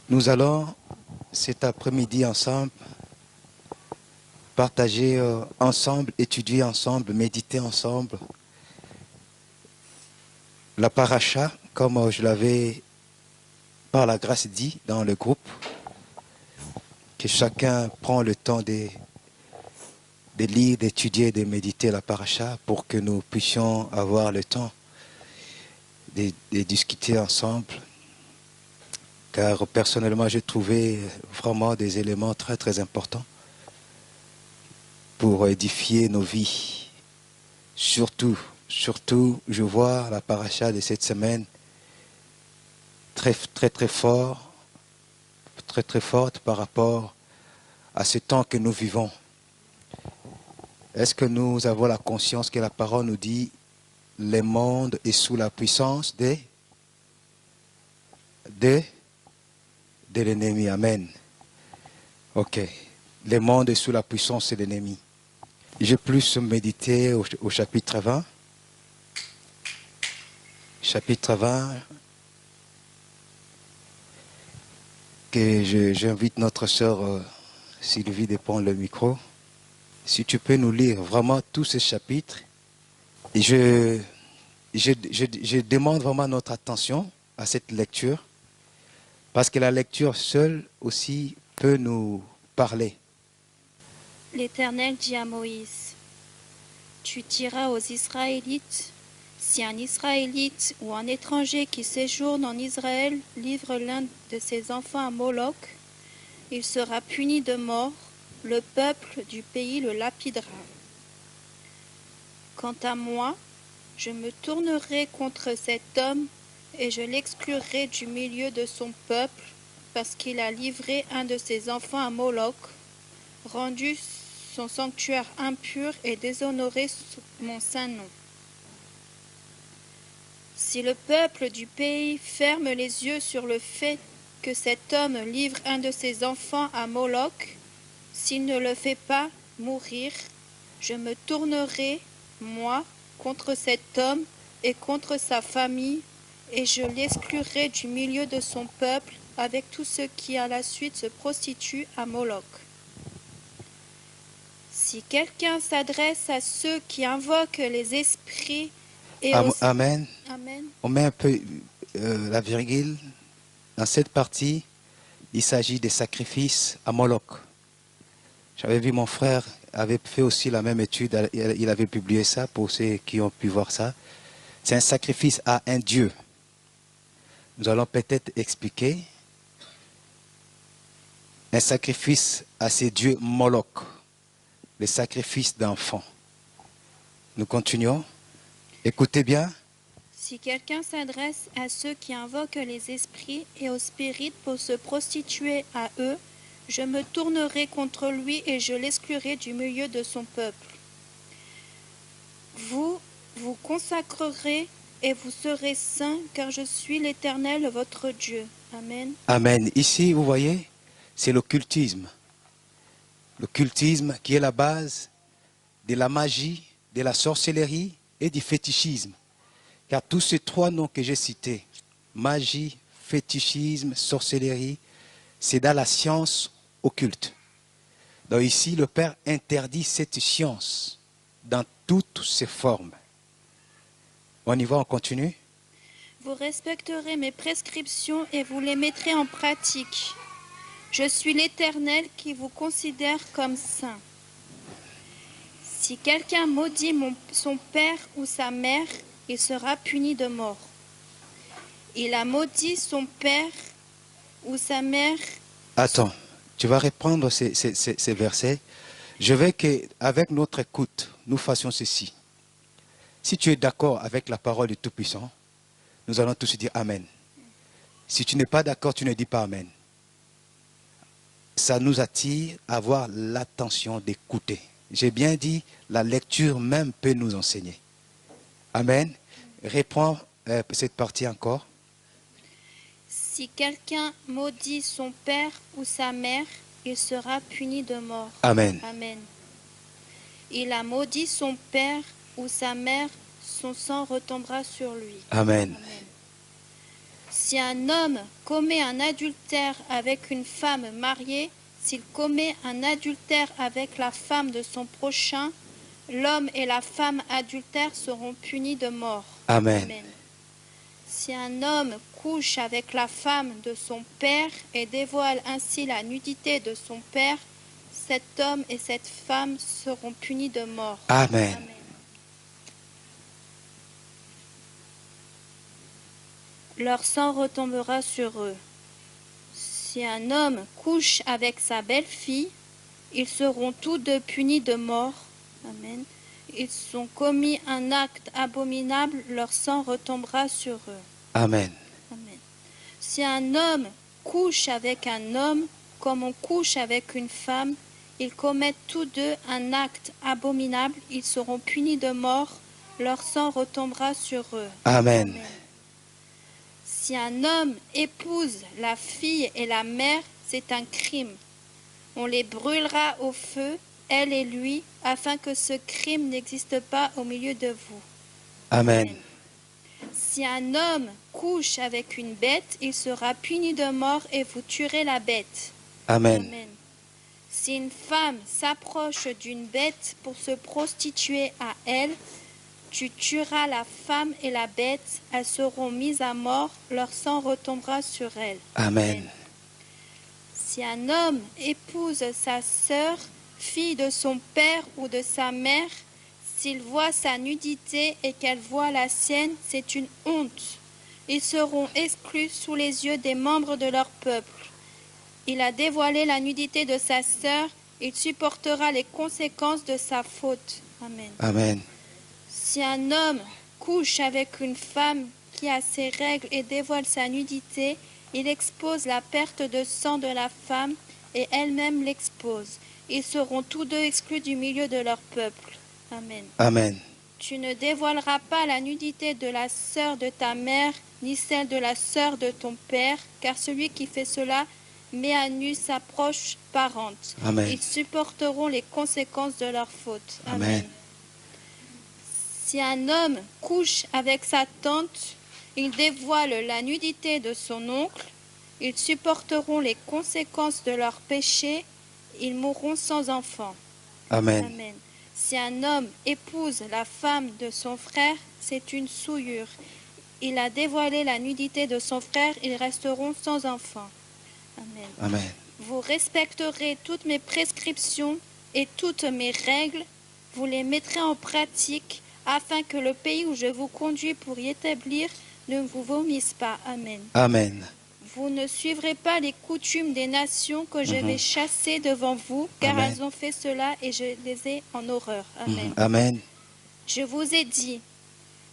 Nous allons cet après-midi ensemble partager ensemble, étudier ensemble, méditer ensemble la paracha, comme je l'avais par la grâce dit dans le groupe, que chacun prend le temps de lire, d'étudier, de méditer la paracha pour que nous puissions avoir le temps de discuter ensemble. Car personnellement, j'ai trouvé vraiment des éléments très très importants pour édifier nos vies. Surtout, je vois la paracha de cette semaine très forte par rapport à ce temps que nous vivons. Est-ce que nous avons la conscience que la parole nous dit le monde est sous la puissance de l'ennemi? Amen. Ok. Le monde est sous la puissance de l'ennemi. J'ai plus médité au chapitre 20. Chapitre 20. Que j'invite notre sœur Sylvie de prendre le micro. Si tu peux nous lire vraiment tout ce chapitre. Et je demande vraiment notre attention à cette lecture. Parce que la lecture seule aussi peut nous parler. L'Éternel dit à Moïse, « Tu diras aux Israélites, si un Israélite ou un étranger qui séjourne en Israël livre l'un de ses enfants à Moloch, il sera puni de mort, le peuple du pays le lapidera. Quant à moi, je me tournerai contre cet homme et je l'exclurai du milieu de son peuple, parce qu'il a livré un de ses enfants à Moloch, rendu son sanctuaire impur et déshonoré mon saint nom. Si le peuple du pays ferme les yeux sur le fait que cet homme livre un de ses enfants à Moloch, s'il ne le fait pas mourir, je me tournerai, moi, contre cet homme et contre sa famille, et je l'exclurai du milieu de son peuple avec tous ceux qui à la suite se prostituent à Moloch. Si quelqu'un s'adresse à ceux qui invoquent les esprits et Amen. Amen. On met un peu la virgule. Dans cette partie, il s'agit des sacrifices à Moloch. J'avais vu mon frère avait fait aussi la même étude. Il avait publié ça pour ceux qui ont pu voir ça. C'est un sacrifice à un dieu. Nous allons peut-être expliquer. Un sacrifice à ces dieux Moloch. Les sacrifices d'enfants. Nous continuons. Écoutez bien. Si quelqu'un s'adresse à ceux qui invoquent les esprits et aux spirites pour se prostituer à eux, je me tournerai contre lui et je l'exclurai du milieu de son peuple. Vous vous consacrerez et vous serez saints, car je suis l'Éternel, votre Dieu. Amen. Amen. Ici, vous voyez, c'est l'occultisme. L'occultisme qui est la base de la magie, de la sorcellerie et du fétichisme. Car tous ces trois noms que j'ai cités, magie, fétichisme, sorcellerie, c'est dans la science occulte. Donc ici, le Père interdit cette science dans toutes ses formes. On y va, on continue. Vous respecterez mes prescriptions et vous les mettrez en pratique. Je suis l'Éternel qui vous considère comme saint. Si quelqu'un maudit son père ou sa mère, il sera puni de mort. Il a maudit son père ou sa mère. Attends, tu vas reprendre ces versets. Je veux qu'avec notre écoute, nous fassions ceci. Si tu es d'accord avec la parole du Tout-Puissant, nous allons tous dire Amen. Si tu n'es pas d'accord, tu ne dis pas Amen. Ça nous attire à avoir l'attention d'écouter. J'ai bien dit, la lecture même peut nous enseigner. Amen. Reprends cette partie encore. Si quelqu'un maudit son père ou sa mère, il sera puni de mort. Amen. Amen. Il a maudit son père ou sa mère, son sang retombera sur lui. Amen. Amen. Si un homme commet un adultère avec une femme mariée, s'il commet un adultère avec la femme de son prochain, l'homme et la femme adultères seront punis de mort. Amen. Amen. Si un homme couche avec la femme de son père et dévoile ainsi la nudité de son père, cet homme et cette femme seront punis de mort. Amen. Amen. Leur sang retombera sur eux. Si un homme couche avec sa belle-fille, ils seront tous deux punis de mort. Amen. Ils ont commis un acte abominable, leur sang retombera sur eux. Amen. Amen. Si un homme couche avec un homme, comme on couche avec une femme, ils commettent tous deux un acte abominable, ils seront punis de mort, leur sang retombera sur eux. Amen. Amen. Si un homme épouse la fille et la mère, c'est un crime. On les brûlera au feu, elle et lui, afin que ce crime n'existe pas au milieu de vous. Amen. Si un homme couche avec une bête, il sera puni de mort et vous tuerez la bête. Amen. Amen. Si une femme s'approche d'une bête pour se prostituer à elle, tu tueras la femme et la bête, elles seront mises à mort, leur sang retombera sur elles. Amen. Si un homme épouse sa sœur, fille de son père ou de sa mère, s'il voit sa nudité et qu'elle voit la sienne, c'est une honte. Ils seront exclus sous les yeux des membres de leur peuple. Il a dévoilé la nudité de sa sœur, il supportera les conséquences de sa faute. Amen. Amen. Si un homme couche avec une femme qui a ses règles et dévoile sa nudité, il expose la perte de sang de la femme et elle-même l'expose. Ils seront tous deux exclus du milieu de leur peuple. Amen. Amen. Tu ne dévoileras pas la nudité de la sœur de ta mère, ni celle de la sœur de ton père, car celui qui fait cela met à nu sa proche parente. Amen. Ils supporteront les conséquences de leur faute. Amen. Si un homme couche avec sa tante, il dévoile la nudité de son oncle, ils supporteront les conséquences de leur péché, ils mourront sans enfant. Amen. Amen. Si un homme épouse la femme de son frère, c'est une souillure. Il a dévoilé la nudité de son frère, ils resteront sans enfant. Amen. Amen. Vous respecterez toutes mes prescriptions et toutes mes règles, vous les mettrez en pratique afin que le pays où je vous conduis pour y établir ne vous vomisse pas. Amen. Amen. Vous ne suivrez pas les coutumes des nations que je vais chasser devant vous, car Amen. elles ont fait cela et je les ai en horreur. Amen. Amen. Je vous ai dit,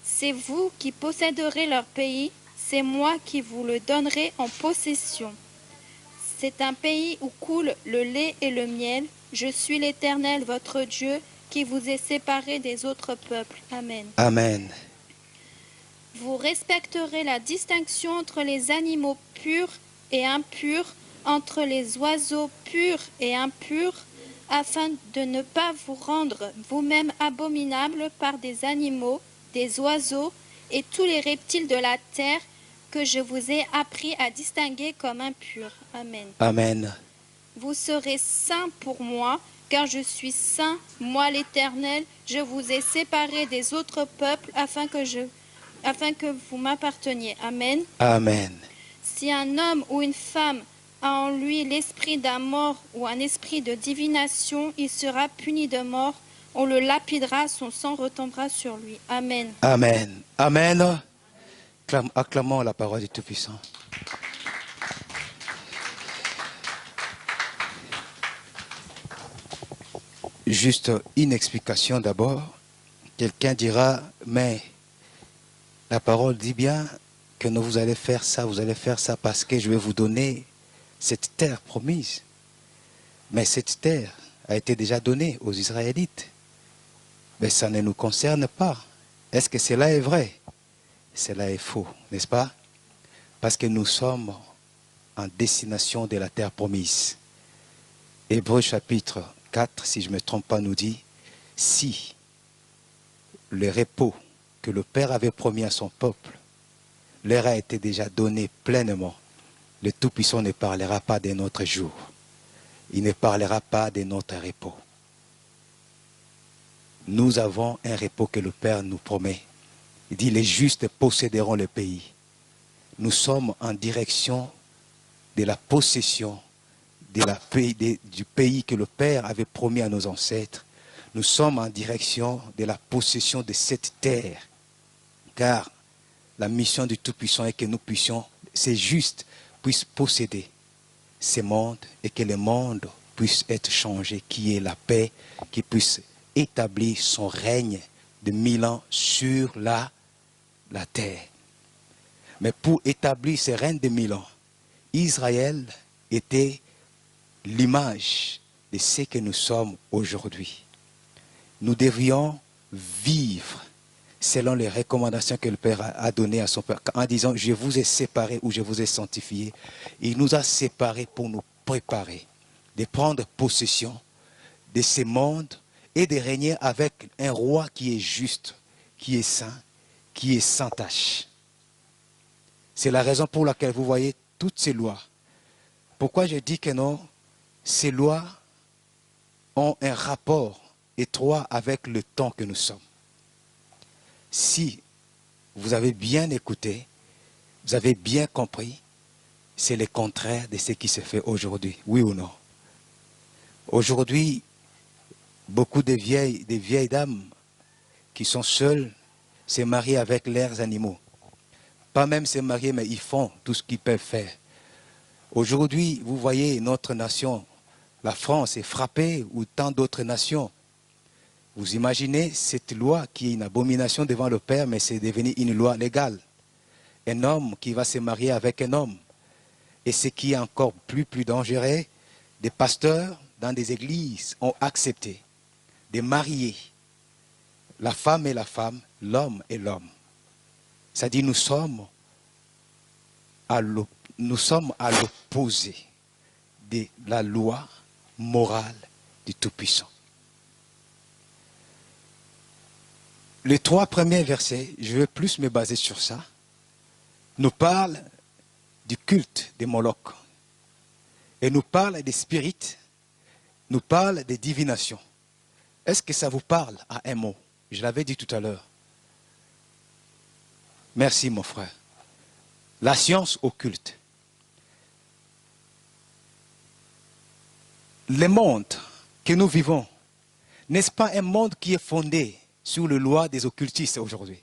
c'est vous qui posséderez leur pays, c'est moi qui vous le donnerai en possession. C'est un pays où coule le lait et le miel. Je suis l'Éternel, votre Dieu, qui vous est séparé des autres peuples. Amen. Amen. Vous respecterez la distinction entre les animaux purs et impurs, entre les oiseaux purs et impurs, afin de ne pas vous rendre vous-même abominables par des animaux, des oiseaux et tous les reptiles de la terre que je vous ai appris à distinguer comme impurs. Amen. Amen. Vous serez saints pour moi, car je suis saint, moi l'Éternel, je vous ai séparés des autres peuples afin que vous m'apparteniez. Amen. Amen. Si un homme ou une femme a en lui l'esprit d'un mort ou un esprit de divination, il sera puni de mort. On le lapidera, son sang retombera sur lui. Amen. Amen. Amen. Acclamons la parole du Tout-Puissant. Juste une explication d'abord. Quelqu'un dira, mais la parole dit bien que vous allez faire ça parce que je vais vous donner cette terre promise. Mais cette terre a été déjà donnée aux Israélites. Mais ça ne nous concerne pas. Est-ce que cela est vrai? Cela est faux, n'est-ce pas? Parce que nous sommes en destination de la terre promise. Hébreux chapitre 4, si je ne me trompe pas, nous dit, si le repos que le Père avait promis à son peuple, leur a été déjà donné pleinement. Le Tout-Puissant ne parlera pas de notre jour. Il ne parlera pas de notre repos. Nous avons un repos que le Père nous promet. Il dit, les justes posséderont le pays. Nous sommes en direction de la possession du pays que le Père avait promis à nos ancêtres. Nous sommes en direction de la possession de cette terre. Car la mission du Tout-Puissant est que nous puissions, ces justes, puissent posséder ce monde et que le monde puisse être changé, qu'il y ait la paix, qu'il puisse établir son règne de 1000 ans sur la terre. Mais pour établir ce règne de 1000 ans, Israël était l'image de ce que nous sommes aujourd'hui. Nous devrions vivre selon les recommandations que le Père a données à son Père, en disant, je vous ai séparés ou je vous ai sanctifiés. Il nous a séparés pour nous préparer, de prendre possession de ce monde et de régner avec un roi qui est juste, qui est saint, qui est sans tache. C'est la raison pour laquelle vous voyez toutes ces lois. Pourquoi je dis que non, ces lois ont un rapport étroit avec le temps que nous sommes. Si vous avez bien écouté, vous avez bien compris, c'est le contraire de ce qui se fait aujourd'hui, oui ou non? Aujourd'hui, beaucoup de vieilles dames qui sont seules se marient avec leurs animaux. Pas même se marier, mais ils font tout ce qu'ils peuvent faire. Aujourd'hui, vous voyez notre nation, la France est frappée, ou tant d'autres nations. Vous imaginez cette loi qui est une abomination devant le Père, mais c'est devenu une loi légale. Un homme qui va se marier avec un homme. Et ce qui est encore plus dangereux, des pasteurs dans des églises ont accepté de marier la femme et la femme, l'homme et l'homme. C'est-à-dire nous sommes à l'opposé de la loi morale du Tout-Puissant. Les 3 premiers versets, je vais plus me baser sur ça, nous parlent du culte des Moloch. Et nous parlent des spirites, nous parlent des divinations. Est-ce que ça vous parle à un mot? Je l'avais dit tout à l'heure. Merci mon frère. La science occulte. Le monde que nous vivons, n'est-ce pas un monde qui est fondé sur les lois des occultistes aujourd'hui?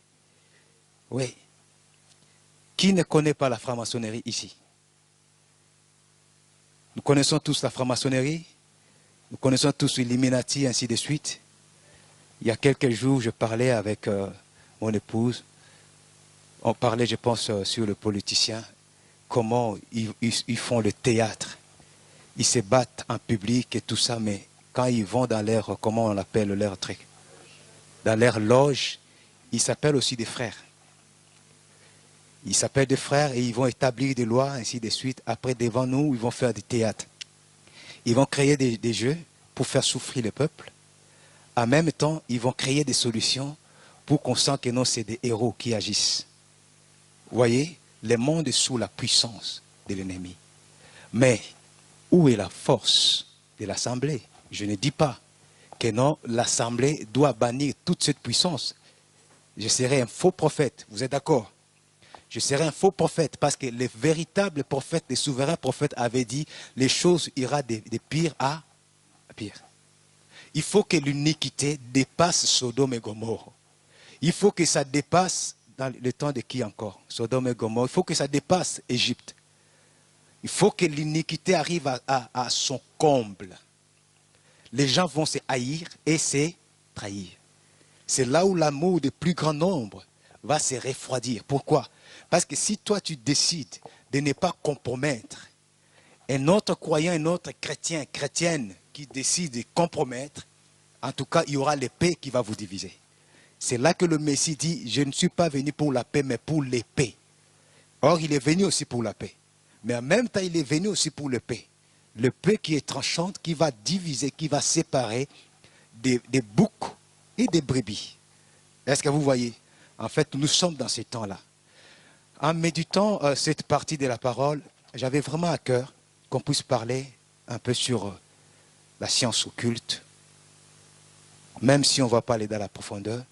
Oui. Qui ne connaît pas la franc-maçonnerie ici? Nous connaissons tous la franc-maçonnerie, nous connaissons tous l'Illuminati, ainsi de suite. Il y a quelques jours, je parlais avec mon épouse. On parlait, je pense, sur le politicien, comment ils font le théâtre. Ils se battent en public et tout ça, mais quand ils vont dans leur, comment on appelle leur truc, dans leur loge, ils s'appellent aussi des frères. Ils s'appellent des frères et ils vont établir des lois, ainsi de suite. Après, devant nous, ils vont faire du théâtre. Ils vont créer des jeux pour faire souffrir le peuple. En même temps, ils vont créer des solutions pour qu'on sente que non, c'est des héros qui agissent. Vous voyez, le monde est sous la puissance de l'ennemi. Mais où est la force de l'Assemblée? Je ne dis pas que non, l'Assemblée doit bannir toute cette puissance. Je serai un faux prophète, vous êtes d'accord? Je serai un faux prophète parce que les véritables prophètes, les souverains prophètes avaient dit les choses iront de pire à pire. Il faut que l'iniquité dépasse Sodome et Gomorrhe. Il faut que ça dépasse, dans le temps de qui encore? Sodome et Gomorrhe. Il faut que ça dépasse Égypte. Il faut que l'iniquité arrive à son comble. Les gens vont se haïr et se trahir. C'est là où l'amour du plus grand nombre va se refroidir. Pourquoi? Parce que si toi tu décides de ne pas compromettre, un autre croyant, un autre chrétien, chrétienne qui décide de compromettre, en tout cas il y aura l'épée qui va vous diviser. C'est là que le Messie dit, je ne suis pas venu pour la paix mais pour l'épée. Or il est venu aussi pour la paix. Mais en même temps il est venu aussi pour l'épée. L'épée qui est tranchante, qui va diviser, qui va séparer des boucs et des brebis. Est-ce que vous voyez? En fait, nous sommes dans ces temps-là. En méditant cette partie de la parole, j'avais vraiment à cœur qu'on puisse parler un peu sur la science occulte, même si on ne va pas aller dans la profondeur,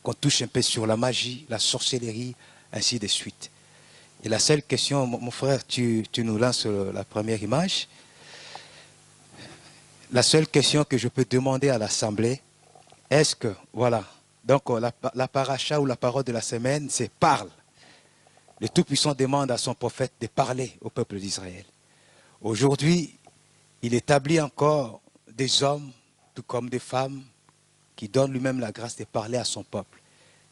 qu'on touche un peu sur la magie, la sorcellerie, ainsi de suite. Et la seule question, mon frère, tu nous lances la première image. La seule question que je peux demander à l'Assemblée, est-ce que, voilà, donc la paracha ou la parole de la semaine, c'est parle. Le Tout-Puissant demande à son prophète de parler au peuple d'Israël. Aujourd'hui, il établit encore des hommes, tout comme des femmes, qui donnent lui-même la grâce de parler à son peuple,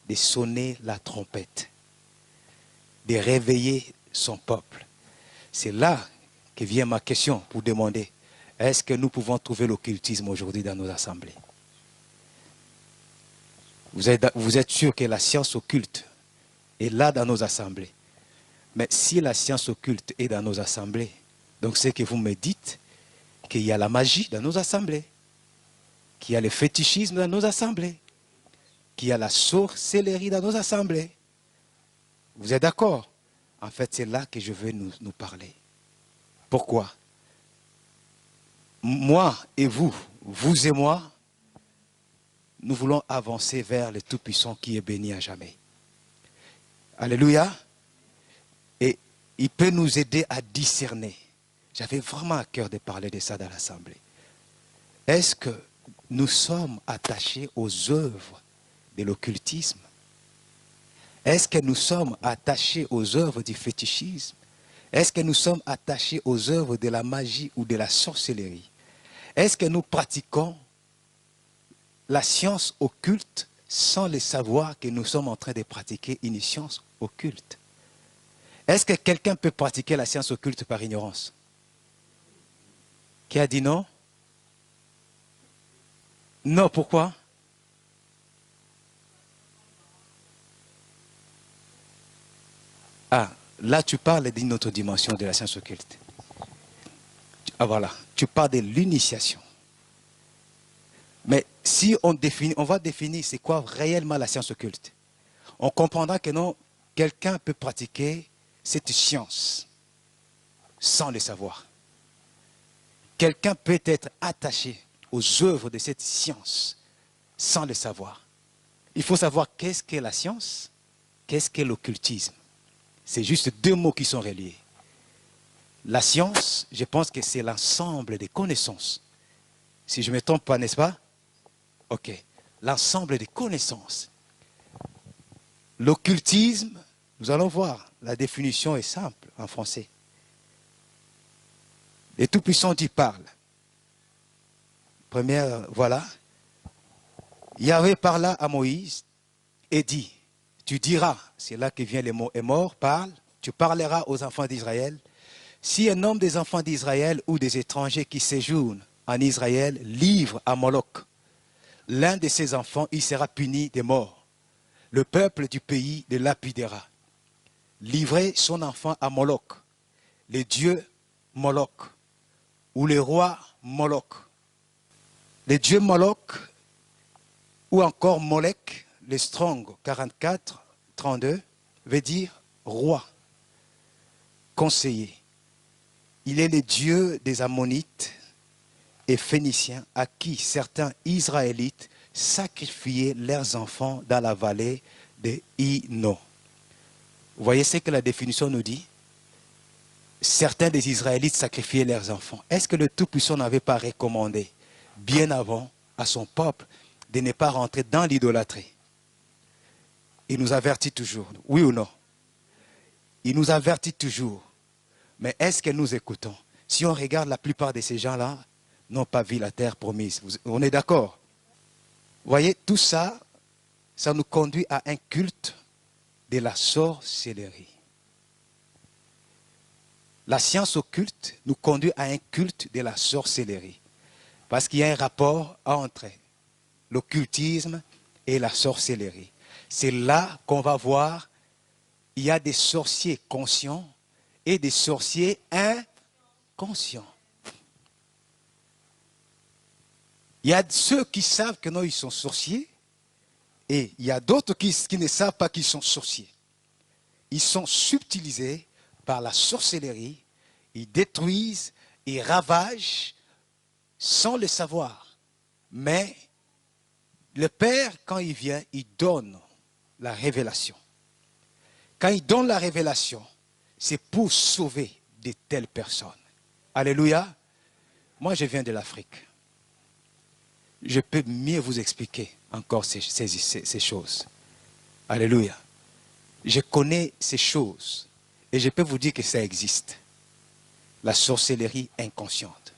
de sonner la trompette, de réveiller son peuple. C'est là que vient ma question pour demander, est-ce que nous pouvons trouver l'occultisme aujourd'hui dans nos assemblées? Vous êtes sûr que la science occulte est là dans nos assemblées. Mais si la science occulte est dans nos assemblées, donc c'est que vous me dites qu'il y a la magie dans nos assemblées, qu'il y a le fétichisme dans nos assemblées, qu'il y a la sorcellerie dans nos assemblées. Vous êtes d'accord? En fait, c'est là que je veux nous parler. Pourquoi? Moi et vous, vous et moi, nous voulons avancer vers le Tout-Puissant qui est béni à jamais. Alléluia. Et il peut nous aider à discerner. J'avais vraiment à cœur de parler de ça dans l'Assemblée. Est-ce que nous sommes attachés aux œuvres de l'occultisme? Est-ce que nous sommes attachés aux œuvres du fétichisme? Est-ce que nous sommes attachés aux œuvres de la magie ou de la sorcellerie? Est-ce que nous pratiquons la science occulte sans le savoir que nous sommes en train de pratiquer une science occulte? Est-ce que quelqu'un peut pratiquer la science occulte par ignorance? Qui a dit non? Non, pourquoi? Ah, là tu parles d'une autre dimension de la science occulte. Ah voilà, tu parles de l'initiation. Mais si on va définir c'est quoi réellement la science occulte, on comprendra que non, quelqu'un peut pratiquer cette science sans le savoir. Quelqu'un peut être attaché aux œuvres de cette science sans le savoir. Il faut savoir qu'est-ce qu'est la science, qu'est-ce qu'est l'occultisme. C'est juste deux mots qui sont reliés. La science, je pense que c'est l'ensemble des connaissances. Si je ne me trompe pas, n'est-ce pas? Ok. L'ensemble des connaissances. L'occultisme, nous allons voir, la définition est simple en français. Le Tout-Puissant dit parle. Première, voilà. Yahvé parla à Moïse et dit, tu diras, c'est là que vient le mot est mort, parle, tu parleras aux enfants d'Israël. Si un homme des enfants d'Israël ou des étrangers qui séjournent en Israël livre à Moloch l'un de ses enfants, il sera puni de mort. Le peuple du pays le lapidera. Livrer son enfant à Moloch, le dieu Moloch, ou le roi Moloch. Le dieu Moloch, ou encore Molech, le Strong 44, 32, veut dire roi, conseiller. Il est le dieu des Ammonites et Phéniciens à qui certains Israélites sacrifiaient leurs enfants dans la vallée de Hino. Vous voyez ce que la définition nous dit? Certains des Israélites sacrifiaient leurs enfants. Est-ce que le Tout-Puissant n'avait pas recommandé bien avant à son peuple de ne pas rentrer dans l'idolâtrie? Il nous avertit toujours, oui ou non? Il nous avertit toujours. Mais est-ce que nous écoutons? Si on regarde la plupart de ces gens-là, n'ont pas vu la terre promise. On est d'accord? Vous voyez, tout ça, ça nous conduit à un culte de la sorcellerie. La science occulte nous conduit à un culte de la sorcellerie. Parce qu'il y a un rapport entre l'occultisme et la sorcellerie. C'est là qu'on va voir, il y a des sorciers conscients et des sorciers inconscients. Il y a ceux qui savent que non, ils sont sorciers, et il y a d'autres qui ne savent pas qu'ils sont sorciers. ils sont subtilisés par la sorcellerie, ils détruisent, ils ravagent sans le savoir. Mais le Père, quand il vient, il donne la révélation. Quand il donne la révélation, c'est pour sauver de telles personnes. Alléluia. Moi, je viens de l'Afrique. Je peux mieux vous expliquer encore ces choses. Alléluia. Je connais ces choses et je peux vous dire que ça existe. La sorcellerie inconsciente.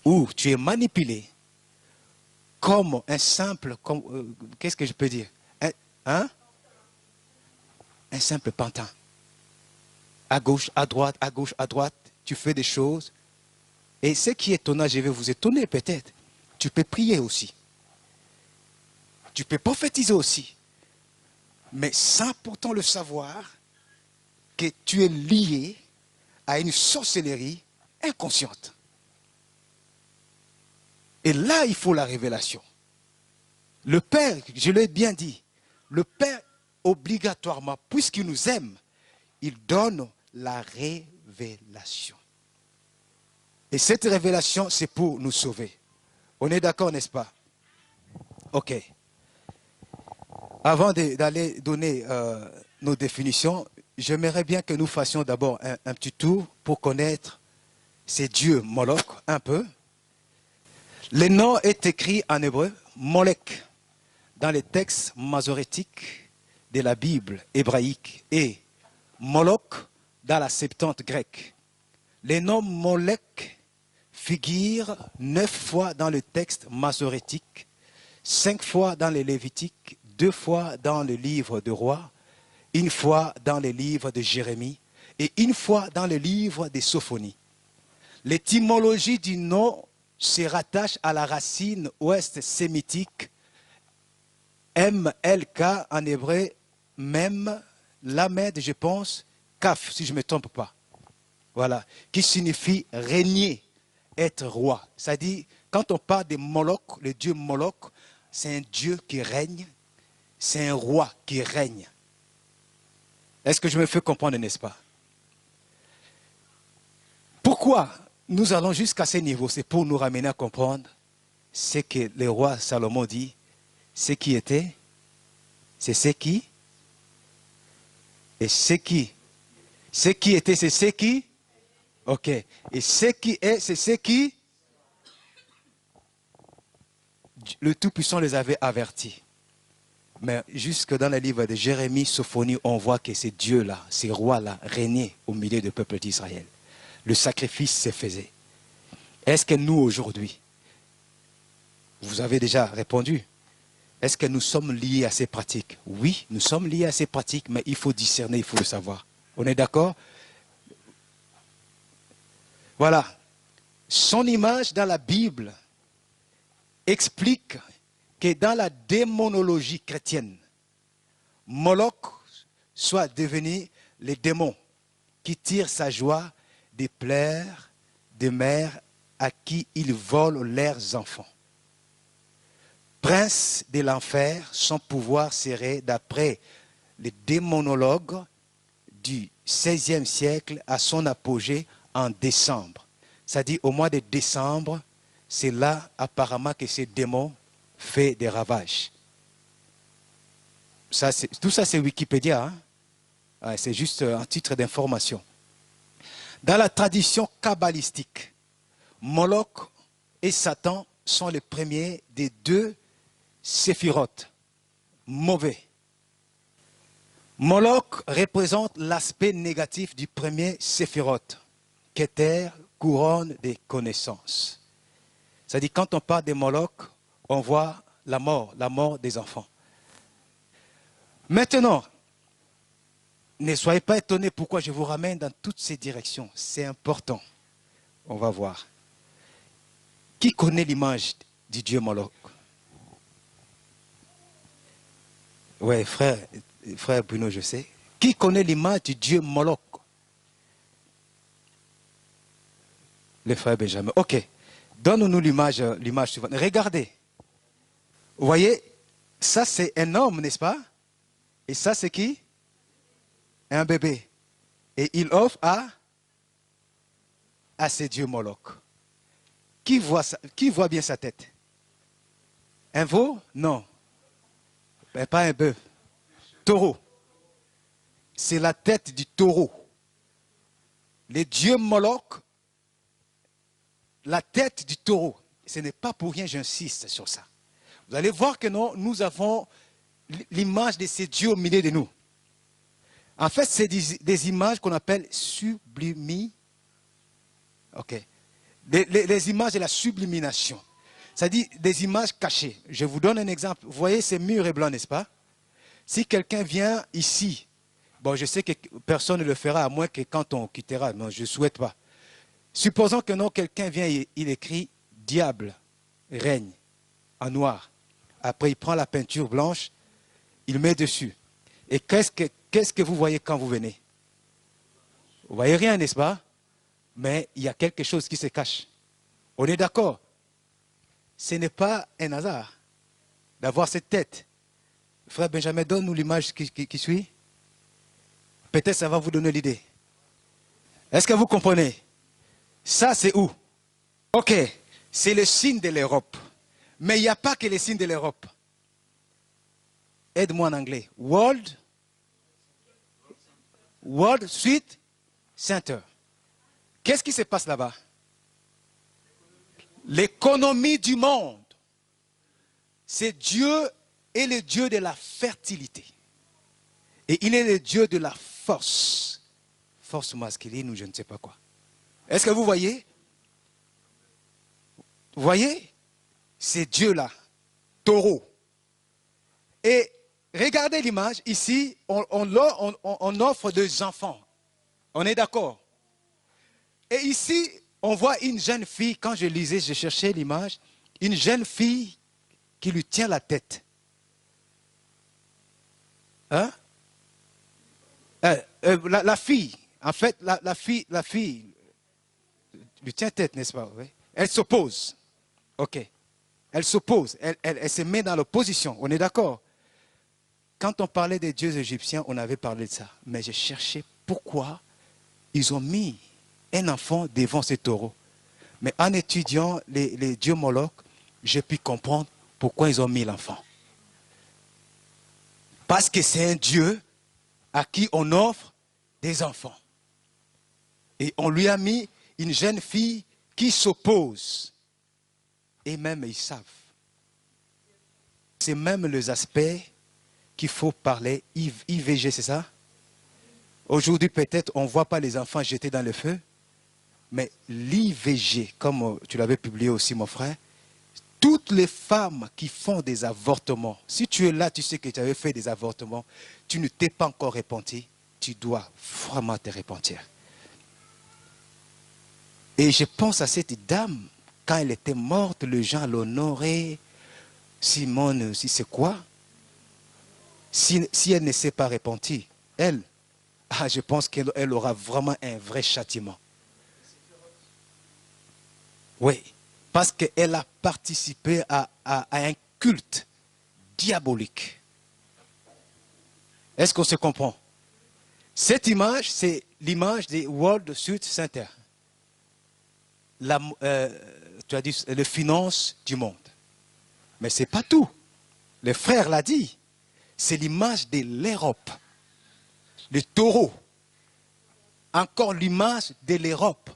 Où tu es manipulé comme un simple, qu'est-ce que je peux dire? Un simple pantin. À gauche, à droite, à gauche, à droite, tu fais des choses. Et ce qui est étonnant, je vais vous étonner peut-être, tu peux prier aussi. Tu peux prophétiser aussi. Mais sans pourtant le savoir que tu es lié à une sorcellerie inconsciente. Et là, il faut la révélation. Le Père, je l'ai bien dit, le Père, obligatoirement, puisqu'il nous aime, il donne la révélation. Et cette révélation, c'est pour nous sauver. On est d'accord, n'est-ce pas? Ok. Avant d'aller donner nos définitions, j'aimerais bien que nous fassions d'abord un petit tour pour connaître ces dieux Moloch un peu. Le nom est écrit en hébreu, Molech, dans les textes masorétiques de la Bible hébraïque et Moloch dans la Septante grecque. Le nom Molech figure 9 fois dans le texte masorétique, 5 fois dans les Lévitiques, 2 fois dans le livre de Rois, 1 fois dans le livre de Jérémie et 1 fois dans le livre de Sophonie. L'étymologie du nom se rattache à la racine ouest-sémitique MLK en hébreu, même Lamed, je pense, Kaf, si je ne me trompe pas. Voilà, qui signifie régner, être roi. C'est-à-dire, quand on parle de Moloch, le dieu Moloch, c'est un dieu qui règne, c'est un roi qui règne. Est-ce que je me fais comprendre, n'est-ce pas? Pourquoi nous allons jusqu'à ce niveau? C'est pour nous ramener à comprendre ce que le roi Salomon dit, ce qui était, c'est ce qui, et ce qui. Ce qui était, c'est ce qui. Ok. Et ce qui est, c'est ce qui. Le Tout-Puissant les avait avertis. Mais jusque dans le livre de Jérémie, Sophonie, on voit que ces dieux-là, ces rois-là, régnaient au milieu du peuple d'Israël. Le sacrifice se faisait. Est-ce que nous, aujourd'hui, vous avez déjà répondu, est-ce que nous sommes liés à ces pratiques? Oui, nous sommes liés à ces pratiques, mais il faut discerner, il faut le savoir. On est d'accord? Voilà. Son image dans la Bible explique que dans la démonologie chrétienne, Moloch soit devenu le démon qui tire sa joie des plaires des mères à qui il vole leurs enfants. Prince de l'enfer, son pouvoir serait, d'après les démonologues du XVIe siècle, à son apogée en décembre. C'est-à-dire au mois de décembre, c'est là apparemment que ce démon fait des ravages. Tout ça c'est Wikipédia, hein? C'est juste un titre d'information. Dans la tradition kabbalistique, Moloch et Satan sont les premiers des 2 séphirotes, mauvais. Moloch représente l'aspect négatif du premier séphirote, Keter, couronne des connaissances. C'est-à-dire quand on parle de Moloch, on voit la mort des enfants. Maintenant, ne soyez pas étonnés pourquoi je vous ramène dans toutes ces directions. C'est important. On va voir. Qui connaît l'image du dieu Moloch? Oui, frère Bruno, je sais. Qui connaît l'image du dieu Moloch? Le frère Benjamin. Ok. Donne-nous l'image suivante. Regardez. Vous voyez, ça c'est un homme, n'est-ce pas? Et ça c'est qui? un bébé. Et il offre à ses dieux Moloch. Qui voit bien sa tête? Un veau? Non. Ben, pas un bœuf. Taureau. C'est la tête du taureau. Les dieux Moloch, la tête du taureau. Ce n'est pas pour rien, j'insiste sur ça. Vous allez voir que non, nous avons l'image de ces dieux au milieu de nous. En fait, c'est des images qu'on appelle sublimies. Ok. Les images de la sublimination. C'est-à-dire des images cachées. Je vous donne un exemple. Vous voyez ces murs et blancs, n'est-ce pas? Si quelqu'un vient ici, bon, je sais que personne ne le fera à moins que quand on quittera. Non, je ne souhaite pas. Supposons que non, quelqu'un vient et il écrit « Diable règne » en noir. Après, il prend la peinture blanche, il met dessus. Et qu'est-ce que vous voyez quand vous venez? Vous voyez rien, n'est-ce pas? Mais il y a quelque chose qui se cache. On est d'accord? Ce n'est pas un hasard d'avoir cette tête. Frère Benjamin, donne-nous l'image qui suit. Peut-être ça va vous donner l'idée. Est-ce que vous comprenez? Ça, c'est où? Ok, c'est le signe de l'Europe. Mais il n'y a pas que les signes de l'Europe. Aide-moi en anglais. World Street Center. Qu'est-ce qui se passe là-bas? L'économie du monde. C'est Dieu est le Dieu de la fertilité. Et il est le Dieu de la force. Force masculine ou je ne sais pas quoi. Est-ce que vous voyez? Vous voyez? C'est Dieu là. Taureau. Et regardez l'image. Ici, on offre des enfants. On est d'accord? Et ici, on voit une jeune fille. Quand je lisais, je cherchais l'image. Une jeune fille qui lui tient la tête. Hein? La fille, en fait, la fille lui tient tête, n'est-ce pas? Oui. Elle s'oppose. Ok. Elle s'oppose. Elle se met dans l'opposition. On est d'accord? Quand on parlait des dieux égyptiens, on avait parlé de ça. Mais j'ai cherché pourquoi ils ont mis un enfant devant ces taureaux. Mais en étudiant les dieux Moloch, j'ai pu comprendre pourquoi ils ont mis l'enfant. Parce que c'est un Dieu à qui on offre des enfants. Et on lui a mis une jeune fille qui s'oppose. Et même ils savent. C'est même les aspects qu'il faut parler. IVG, c'est ça? Aujourd'hui, peut-être, on ne voit pas les enfants jetés dans le feu. Mais l'IVG, comme tu l'avais publié aussi, mon frère, toutes les femmes qui font des avortements, si tu es là, tu sais que tu avais fait des avortements, tu ne t'es pas encore repenti, tu dois vraiment te repentir. Et je pense à cette dame, quand elle était morte, les gens l'honoraient. Simone, si c'est quoi? Si elle ne s'est pas repentie, elle, je pense qu'elle aura vraiment un vrai châtiment. Oui, parce qu'elle a participé à un culte diabolique. Est-ce qu'on se comprend? Cette image, c'est l'image des World Street Center. Tu as dit les finances du monde. Mais ce n'est pas tout. Le frère l'a dit. C'est l'image de l'Europe. Le taureau. Encore l'image de l'Europe.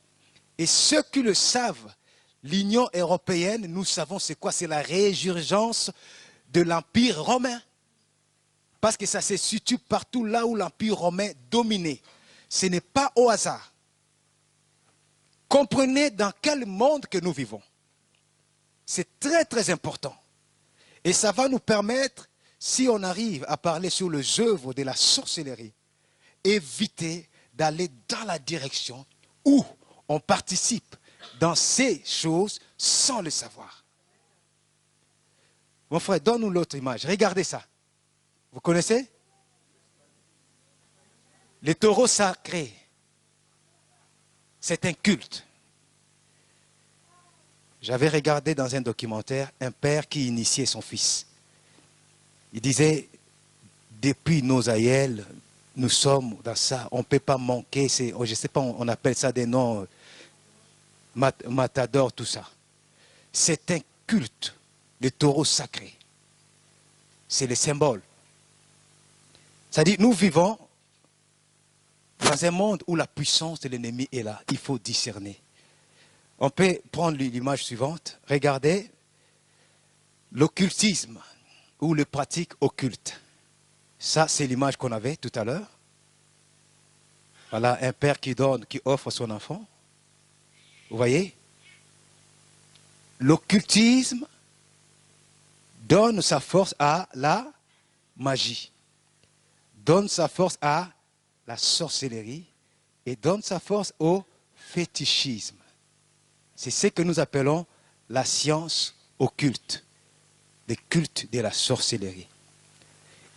Et ceux qui le savent, l'Union européenne, nous savons c'est quoi? C'est la résurgence de l'Empire romain. Parce que ça se situe partout là où l'Empire romain dominait. Ce n'est pas au hasard. Comprenez dans quel monde que nous vivons. C'est très très important. Et ça va nous permettre, si on arrive à parler sur les œuvres de la sorcellerie, éviter d'aller dans la direction où on participe dans ces choses sans le savoir. Mon frère, donne-nous l'autre image. Regardez ça. Vous connaissez? Les taureaux sacrés. C'est un culte. J'avais regardé dans un documentaire un père qui initiait son fils. Il disait, depuis nos aïeux, Nous sommes dans ça. On ne peut pas manquer. Je ne sais pas, on appelle ça des noms, matador, tout ça. C'est un culte, le taureau sacré. C'est le symbole. C'est-à-dire, nous vivons dans un monde où la puissance de l'ennemi est là. Il faut discerner. On peut prendre l'image suivante. Regardez l'occultisme ou les pratiques occultes. Ça, c'est l'image qu'on avait tout à l'heure. Voilà, un père qui donne, qui offre son enfant. Vous voyez? L'occultisme donne sa force à la magie, donne sa force à la sorcellerie et donne sa force au fétichisme. C'est ce que nous appelons la science occulte, le culte de la sorcellerie.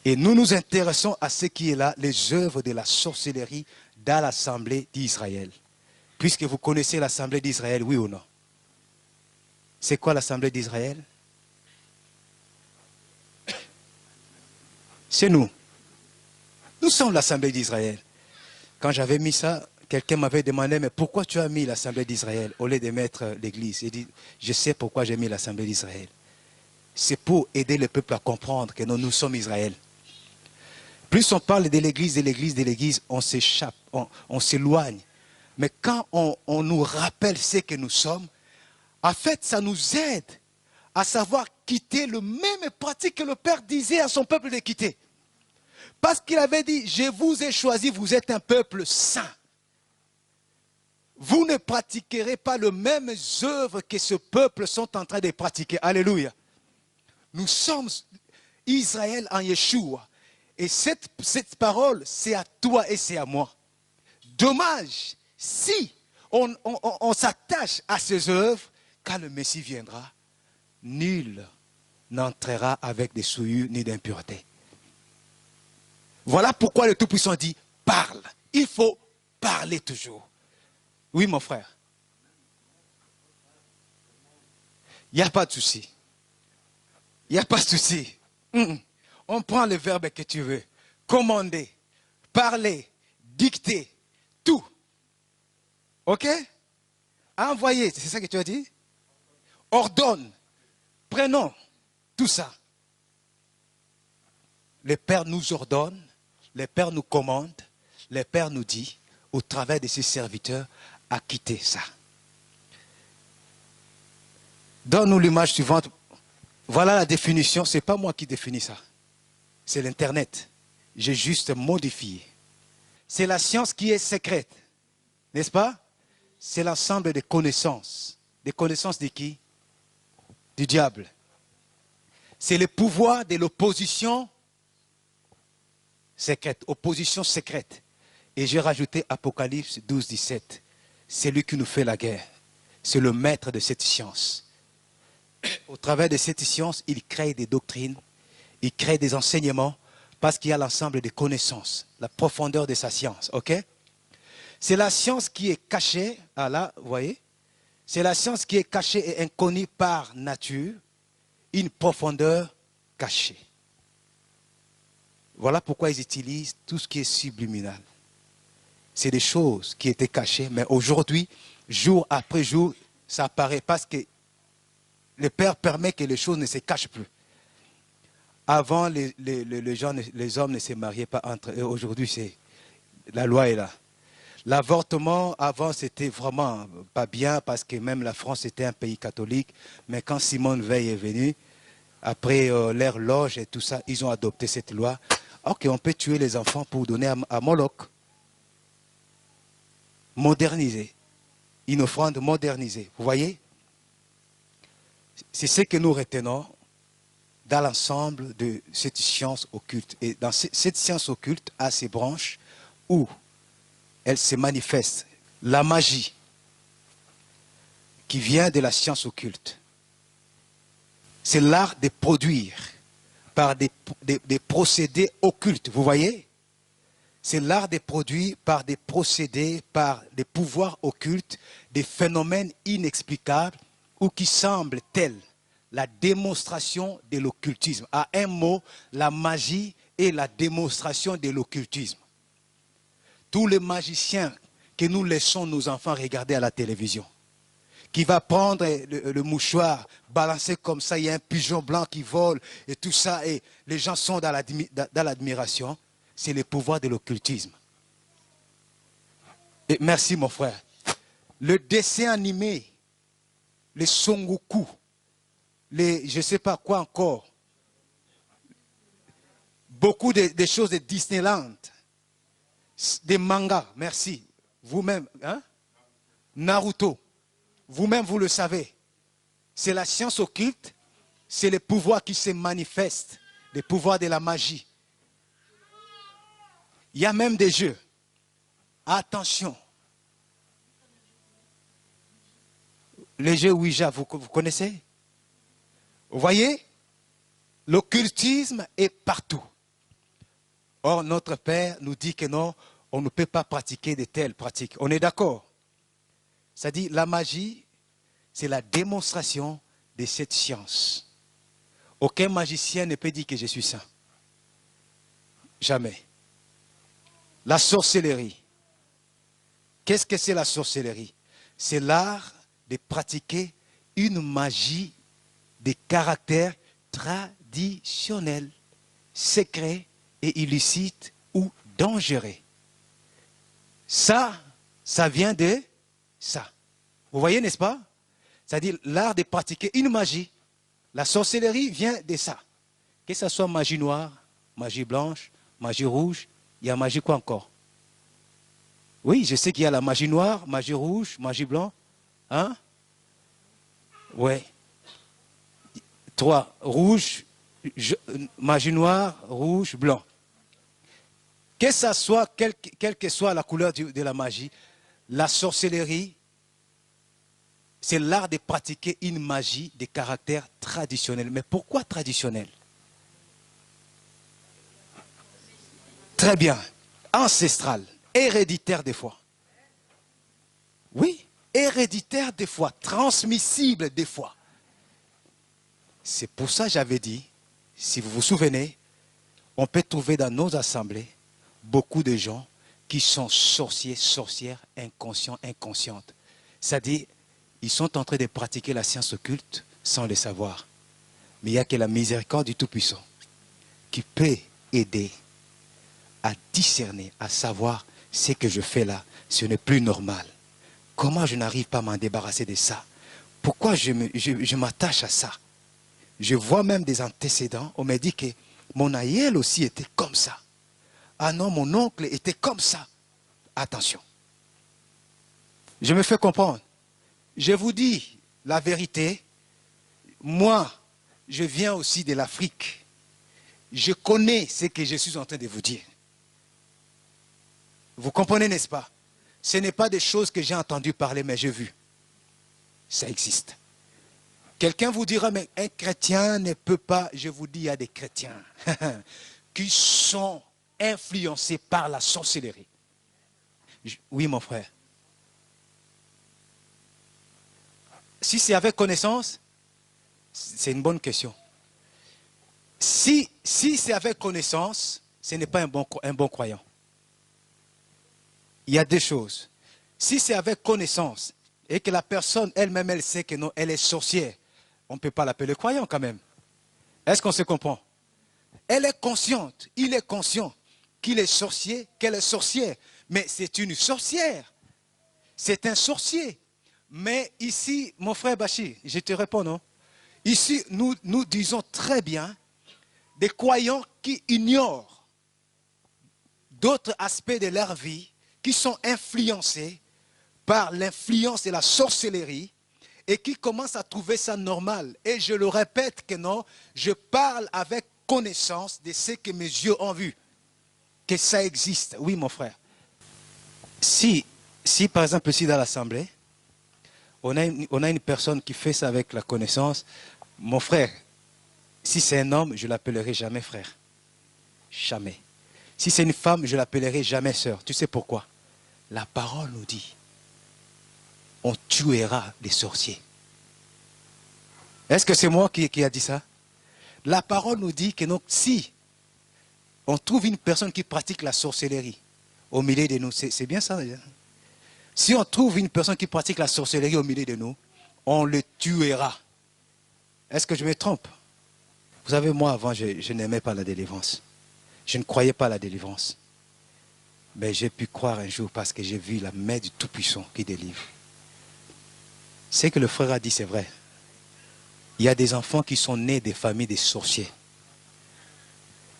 Et nous nous intéressons à ce qui est là, les œuvres de la sorcellerie dans l'Assemblée d'Israël. Puisque vous connaissez l'Assemblée d'Israël, oui ou non? C'est quoi l'Assemblée d'Israël? C'est nous. Nous sommes l'Assemblée d'Israël. Quand j'avais mis ça, quelqu'un m'avait demandé, mais pourquoi tu as mis l'Assemblée d'Israël au lieu de mettre l'Église? J'ai dit, je sais pourquoi j'ai mis l'Assemblée d'Israël. C'est pour aider le peuple à comprendre que nous sommes Israël. Plus on parle de l'Église, on s'échappe, on s'éloigne. Mais quand on nous rappelle ce que nous sommes, en fait, ça nous aide à savoir quitter le même pratique que le Père disait à son peuple de quitter. Parce qu'il avait dit, je vous ai choisi, vous êtes un peuple saint. Vous ne pratiquerez pas les mêmes œuvres que ce peuple sont en train de pratiquer. Alléluia. Nous sommes Israël en Yeshua. Et cette parole, c'est à toi et c'est à moi. Dommage, si on s'attache à ces œuvres, quand le Messie viendra, nul n'entrera avec des souillures ni d'impureté. Voilà pourquoi le Tout-Puissant dit, parle. Il faut parler toujours. Oui, mon frère. Il n'y a pas de souci. Il n'y a pas de souci. On prend le verbe que tu veux. Commander, parler, dicter, tout. Ok? Envoyer, c'est ça que tu as dit? Ordonne, prenons, tout ça. Le Père nous ordonne, le Père nous commande, le Père nous dit, au travers de ses serviteurs, à quitter ça. Donne-nous l'image suivante. Voilà la définition, ce n'est pas moi qui définis ça. C'est l'Internet. J'ai juste modifié. C'est la science qui est secrète. N'est-ce pas? C'est l'ensemble des connaissances. Des connaissances de qui? Du diable. C'est le pouvoir de l'opposition secrète. Opposition secrète. Et j'ai rajouté Apocalypse 12, 17. C'est lui qui nous fait la guerre. C'est le maître de cette science. Au travers de cette science, il crée des doctrines, il crée des enseignements, parce qu'il y a l'ensemble des connaissances, la profondeur de sa science, ok? C'est la science qui est cachée, ah là, vous voyez? C'est la science qui est cachée et inconnue par nature, une profondeur cachée. Voilà pourquoi ils utilisent tout ce qui est subliminal. C'est des choses qui étaient cachées, mais aujourd'hui, jour après jour, ça apparaît parce que le Père permet que les choses ne se cachent plus. Avant, les hommes ne se mariaient pas entre eux. Aujourd'hui, la loi est là. L'avortement, avant, c'était vraiment pas bien parce que même la France était un pays catholique. Mais quand Simone Veil est venue, après l'ère loge et tout ça, ils ont adopté cette loi. Ok, on peut tuer les enfants pour donner à Moloch. Moderniser. Une offrande modernisée. Vous voyez? C'est ce que nous retenons dans l'ensemble de cette science occulte. Et dans cette science occulte a ses branches où elle se manifeste. La magie qui vient de la science occulte. C'est l'art de produire par des procédés occultes. Vous voyez? C'est l'art de produire par des procédés, par des pouvoirs occultes, des phénomènes inexplicables ou qui semblent tels la démonstration de l'occultisme. À un mot, la magie est la démonstration de l'occultisme. tous les magiciens que nous laissons nos enfants regarder à la télévision, qui va prendre le mouchoir, balancer comme ça, il y a un pigeon blanc qui vole et tout ça, et les gens sont dans l'admiration, c'est le pouvoir de l'occultisme. Et merci mon frère. Le dessin animé, les Son Goku, les je ne sais pas quoi encore, beaucoup de choses de Disneyland, des mangas, merci. Vous-même, hein? Naruto, vous-même vous le savez. C'est la science occulte, c'est le pouvoir qui se manifeste, le pouvoir de la magie. Il y a même des jeux. Attention. Les jeux Ouija, vous connaissez? Vous voyez? L'occultisme est partout. Or, notre Père nous dit que non, on ne peut pas pratiquer de telles pratiques. On est d'accord? C'est-à-dire, la magie, c'est la démonstration de cette science. Aucun magicien ne peut dire que je suis saint. Jamais. La sorcellerie. Qu'est-ce que c'est la sorcellerie? C'est l'art de pratiquer une magie de caractère traditionnel, secret et illicite ou dangereux. Ça vient de ça. Vous voyez, n'est-ce pas? C'est-à-dire l'art de pratiquer une magie. La sorcellerie vient de ça. Que ce soit magie noire, magie blanche, magie rouge, il y a magie quoi encore? Oui, je sais qu'il y a la magie noire, magie rouge, magie blanche. Hein? Oui. 3. Rouge, magie noire, rouge, blanc. Que ça soit, quelle que soit la couleur de la magie, la sorcellerie, c'est l'art de pratiquer une magie de caractère traditionnel. Mais pourquoi traditionnel? Très bien. Ancestral, héréditaire des fois. Oui, héréditaire des fois, transmissible des fois. C'est pour ça que j'avais dit, si vous vous souvenez, on peut trouver dans nos assemblées beaucoup de gens qui sont sorciers, sorcières, inconscients, inconscientes. C'est-à-dire, ils sont en train de pratiquer la science occulte sans le savoir. Mais il n'y a que la miséricorde du Tout-Puissant qui peut aider à discerner, à savoir ce que je fais là, ce n'est plus normal. Comment je n'arrive pas à m'en débarrasser de ça? Pourquoi je m'attache à ça? Je vois même des antécédents, on m'a dit que mon aïeul aussi était comme ça. Ah non, mon oncle était comme ça. Attention. Je me fais comprendre. Je vous dis la vérité. Moi, je viens aussi de l'Afrique. Je connais ce que je suis en train de vous dire. Vous comprenez, n'est-ce pas? Ce n'est pas des choses que j'ai entendu parler, mais j'ai vu. Ça existe. Quelqu'un vous dira, mais un chrétien ne peut pas. Je vous dis, il y a des chrétiens qui sont influencés par la sorcellerie. Oui, mon frère. Si c'est avec connaissance, c'est une bonne question. Si c'est avec connaissance, ce n'est pas un bon croyant. Il y a deux choses. Si c'est avec connaissance et que la personne elle-même, elle sait que non, elle est sorcière, on ne peut pas l'appeler croyant quand même. Est-ce qu'on se comprend? Elle est consciente, il est conscient qu'il est sorcier, qu'elle est sorcière. Mais c'est une sorcière. C'est un sorcier. Mais ici, mon frère Bachir, je te réponds non. Ici, nous disons très bien des croyants qui ignorent d'autres aspects de leur vie, qui sont influencés par l'influence de la sorcellerie et qui commencent à trouver ça normal. Et je le répète que non, je parle avec connaissance de ce que mes yeux ont vu, que ça existe. Oui, mon frère. Si par exemple, ici dans l'Assemblée, on a une personne qui fait ça avec la connaissance, mon frère, si c'est un homme, je ne l'appellerai jamais frère. Jamais. Si c'est une femme, je ne l'appellerai jamais sœur. Tu sais pourquoi? La parole nous dit, on tuera les sorciers. Est-ce que c'est moi qui a dit ça? La parole nous dit que donc, si on trouve une personne qui pratique la sorcellerie, au milieu de nous. C'est bien ça. Déjà. Si on trouve une personne qui pratique la sorcellerie au milieu de nous, on le tuera. Est-ce que je me trompe? Vous savez, moi, avant, je n'aimais pas la délivrance. Je ne croyais pas à la délivrance. Mais j'ai pu croire un jour parce que j'ai vu la main du Tout-Puissant qui délivre. Ce que le frère a dit, c'est vrai. Il y a des enfants qui sont nés des familles des sorciers.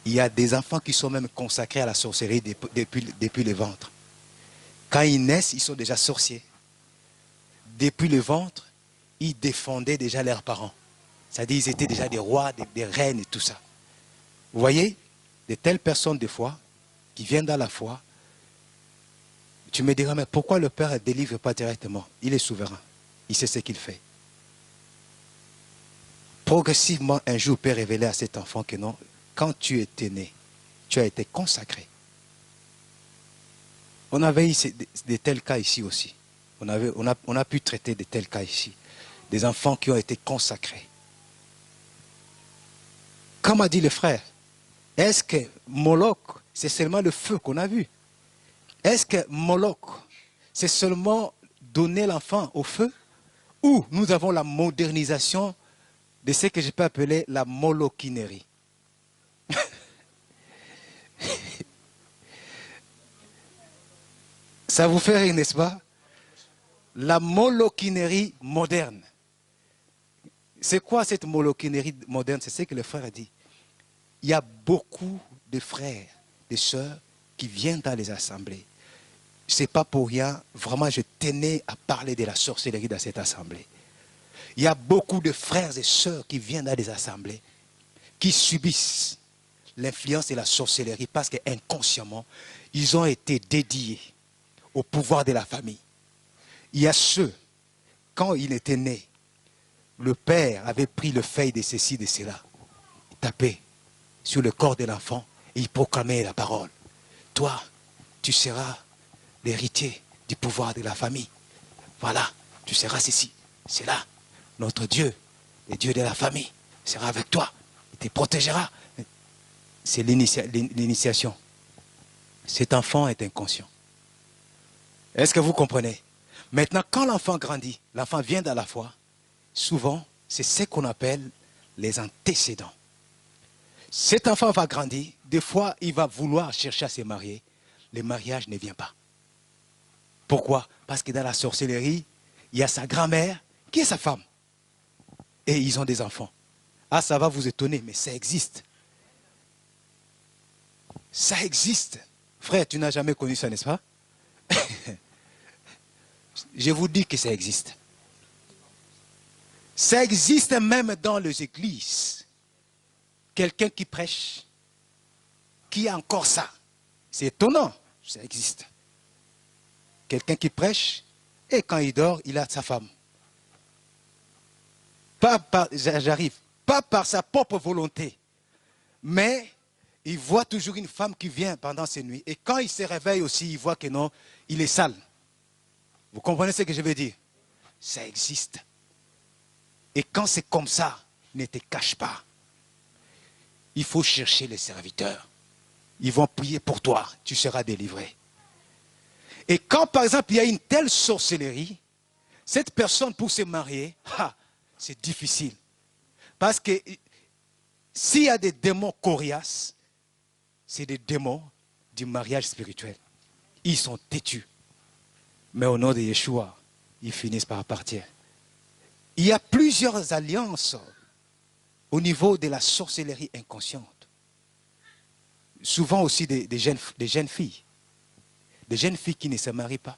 Il y a des enfants qui sont même consacrés à la sorcellerie depuis le ventre. Quand ils naissent, ils sont déjà sorciers. Depuis le ventre, ils défendaient déjà leurs parents. C'est-à-dire qu'ils étaient déjà des rois, des reines et tout ça. Vous voyez, de telles personnes des fois, qui viennent dans la foi, tu me diras, mais pourquoi le Père ne délivre pas directement? Il est souverain. Il sait ce qu'il fait. Progressivement, un jour, Père révélait à cet enfant que non, quand tu étais né, tu as été consacré. On avait eu de tels cas ici aussi. On a pu traiter de tels cas ici. Des enfants qui ont été consacrés. Comme a dit le frère, est-ce que Moloch, c'est seulement le feu qu'on a vu? Est-ce que Moloch, c'est seulement donner l'enfant au feu? Ou nous avons la modernisation de ce que je peux appeler la molochinerie? Ça vous fait rire, n'est-ce pas? La molochinerie moderne. C'est quoi cette molochinerie moderne? C'est ce que le frère a dit. Il y a beaucoup de frères, de sœurs qui viennent dans les assemblées. Ce n'est pas pour rien, vraiment je tenais à parler de la sorcellerie dans cette assemblée. Il y a beaucoup de frères et sœurs qui viennent dans les assemblées, qui subissent l'influence de la sorcellerie parce qu'inconsciemment, ils ont été dédiés au pouvoir de la famille. Il y a ceux, quand il était né, le père avait pris le feuille de ceci, de cela, il tapait sur le corps de l'enfant et il proclamait la parole. Toi, tu seras l'héritier du pouvoir de la famille. Voilà, tu seras ceci, c'est là. Notre Dieu, le Dieu de la famille, sera avec toi. Il te protégera. C'est l'initiation. Cet enfant est inconscient. Est-ce que vous comprenez? Maintenant, quand l'enfant grandit, l'enfant vient dans la foi, souvent, c'est ce qu'on appelle les antécédents. Cet enfant va grandir, des fois, il va vouloir chercher à se marier. Le mariage ne vient pas. Pourquoi? Parce que dans la sorcellerie, il y a sa grand-mère qui est sa femme. Et ils ont des enfants. Ah, ça va vous étonner, mais ça existe. Ça existe. Frère, tu n'as jamais connu ça, n'est-ce pas? Je vous dis que ça existe. Ça existe même dans les églises. Quelqu'un qui prêche, qui a encore ça. C'est étonnant, ça existe. Quelqu'un qui prêche, et quand il dort, il a sa femme. J'arrive, pas par sa propre volonté, mais il voit toujours une femme qui vient pendant ses nuits. Et quand il se réveille aussi, il voit que non, il est sale. Vous comprenez ce que je veux dire? Ça existe. Et quand c'est comme ça, ne te cache pas. Il faut chercher les serviteurs. Ils vont prier pour toi, tu seras délivré. Et quand par exemple il y a une telle sorcellerie, cette personne pour se marier, c'est difficile. Parce que s'il y a des démons coriaces, c'est des démons du mariage spirituel. Ils sont têtus. Mais au nom de Yeshua, ils finissent par partir. Il y a plusieurs alliances au niveau de la sorcellerie inconsciente. Souvent aussi des jeunes filles. Des jeunes filles qui ne se marient pas.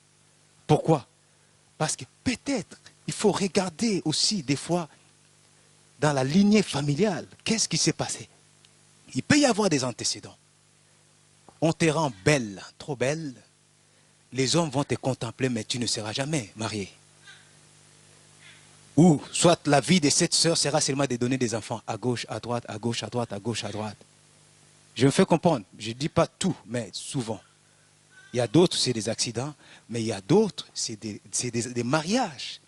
Pourquoi? Parce que peut-être, il faut regarder aussi des fois dans la lignée familiale. Qu'est-ce qui s'est passé? Il peut y avoir des antécédents. On te rend belle, trop belle. Les hommes vont te contempler, mais tu ne seras jamais marié. Ou soit la vie de cette sœur sera seulement de donner des enfants à gauche, à droite, à gauche, à droite, à gauche, à droite. Je me fais comprendre. Je ne dis pas tout, mais souvent. Il y a d'autres, c'est des accidents, mais il y a d'autres, c'est des mariages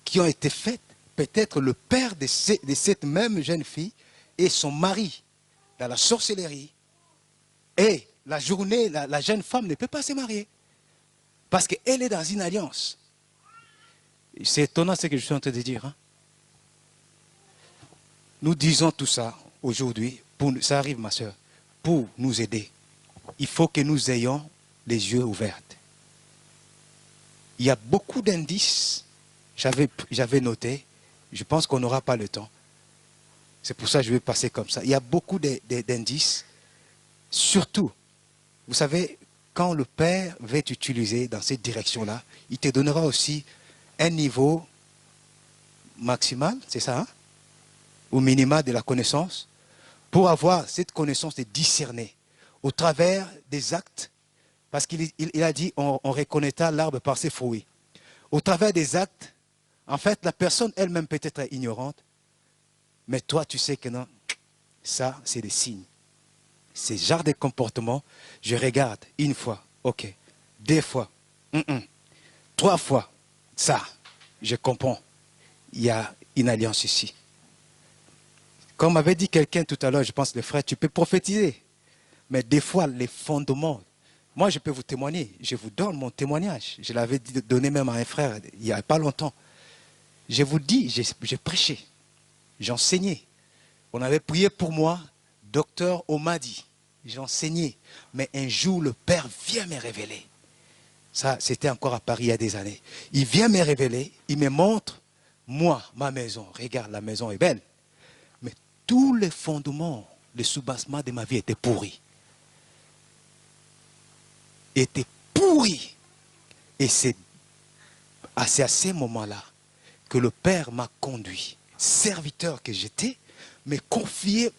qui ont été faits. Peut-être le père de cette même jeune fille et son mari dans la sorcellerie. Et la journée, la jeune femme ne peut pas se marier. Parce qu'elle est dans une alliance. C'est étonnant ce que je suis en train de dire. Hein? Nous disons tout ça aujourd'hui, ça arrive ma soeur, pour nous aider. Il faut que nous ayons les yeux ouverts. Il y a beaucoup d'indices, j'avais noté, je pense qu'on n'aura pas le temps. C'est pour ça que je vais passer comme ça. Il y a beaucoup d'indices, surtout, vous savez, quand le Père va t'utiliser dans cette direction-là, il te donnera aussi un niveau maximal, c'est ça, hein, ou minimal de la connaissance, pour avoir cette connaissance de discerner au travers des actes, parce qu'il a dit on reconnaîtra l'arbre par ses fruits. Au travers des actes, en fait, la personne elle-même peut être ignorante, mais toi tu sais que non, ça c'est des signes. Ces genres de comportements, je regarde une fois, ok, deux fois, trois fois, ça, je comprends. Il y a une alliance ici. Comme avait dit quelqu'un tout à l'heure, je pense le frère, tu peux prophétiser. Mais des fois, les fondements, moi je peux vous témoigner, je vous donne mon témoignage. Je l'avais donné même à un frère il n'y a pas longtemps. Je vous dis, j'ai prêché, j'enseignais. On avait prié pour moi, docteur Omadi, j'enseignais. Mais un jour, le Père vient me révéler. Ça, c'était encore à Paris il y a des années. Il vient me révéler, il me montre, moi, ma maison, regarde, la maison est belle. Mais tous les fondements, les sous-bassements de ma vie étaient pourris. Étaient pourris. Et c'est à ces moments-là que le Père m'a conduit, serviteur que j'étais, mais confié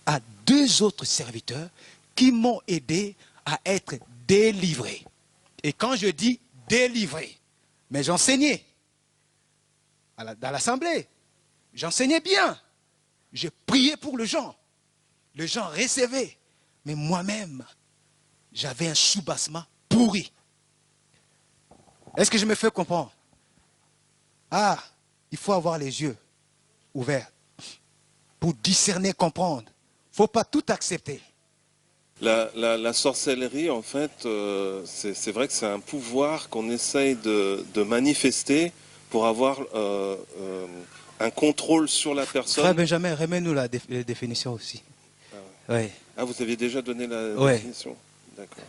à deux autres serviteurs qui m'ont aidé à être délivré. Et quand je dis délivré, mais j'enseignais dans l'assemblée, j'enseignais bien, je priais pour les gens recevaient, mais moi-même, j'avais un soubassement pourri. Est-ce que je me fais comprendre? Ah, il faut avoir les yeux ouverts pour discerner, comprendre. Il ne faut pas tout accepter. La sorcellerie, en fait, c'est vrai que c'est un pouvoir qu'on essaye de manifester pour avoir un contrôle sur la personne. Frère Benjamin, remets-nous la définition aussi. Ah, ouais. Ouais. Ah, vous aviez déjà donné la Ouais. définition. D'accord.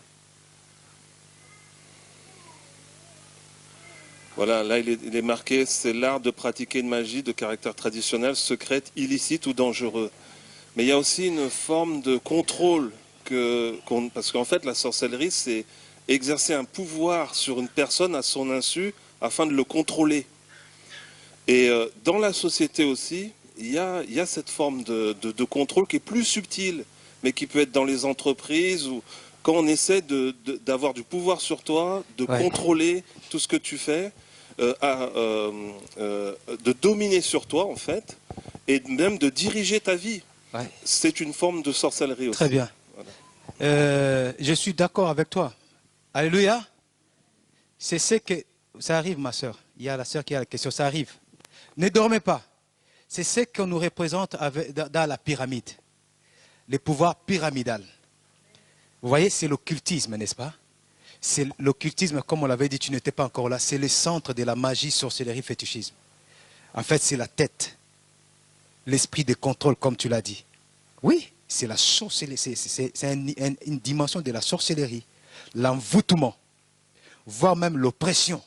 Voilà, là il est marqué, c'est l'art de pratiquer une magie de caractère traditionnel, secrète, illicite ou dangereux. Mais il y a aussi une forme de contrôle, parce qu'en fait la sorcellerie c'est exercer un pouvoir sur une personne à son insu afin de le contrôler. Et dans la société aussi, il y a cette forme de contrôle qui est plus subtile, mais qui peut être dans les entreprises, ou quand on essaie d'avoir du pouvoir sur toi, de contrôler tout ce que tu fais, de dominer sur toi en fait, et même de diriger ta vie. Ouais. C'est une forme de sorcellerie aussi. Très bien. Voilà. Je suis d'accord avec toi. Alléluia. C'est ce que... Ça arrive, ma soeur. Il y a la soeur qui a la question. Ça arrive. Ne dormez pas. C'est ce qu'on nous représente dans la pyramide. Le pouvoir pyramidal. Vous voyez, c'est l'occultisme, n'est-ce pas? C'est l'occultisme, comme on l'avait dit, tu n'étais pas encore là. C'est le centre de la magie, sorcellerie, fétichisme. En fait, c'est la tête. L'esprit de contrôle, comme tu l'as dit. Oui, c'est la sorcellerie. C'est une dimension de la sorcellerie. L'envoûtement. Voire même l'oppression.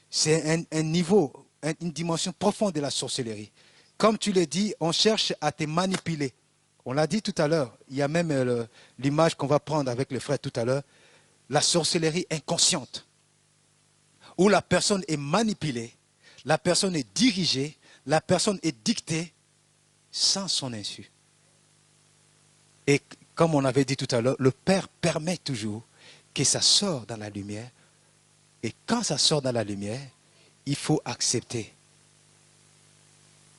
C'est un niveau, une dimension profonde de la sorcellerie. Comme tu l'as dit, on cherche à te manipuler. On l'a dit tout à l'heure. Il y a même l'image qu'on va prendre avec le frère tout à l'heure. La sorcellerie inconsciente. Où la personne est manipulée, la personne est dirigée, la personne est dictée sans son insu. Et comme on avait dit tout à l'heure, le Père permet toujours que ça sorte dans la lumière. Et quand ça sort dans la lumière, il faut accepter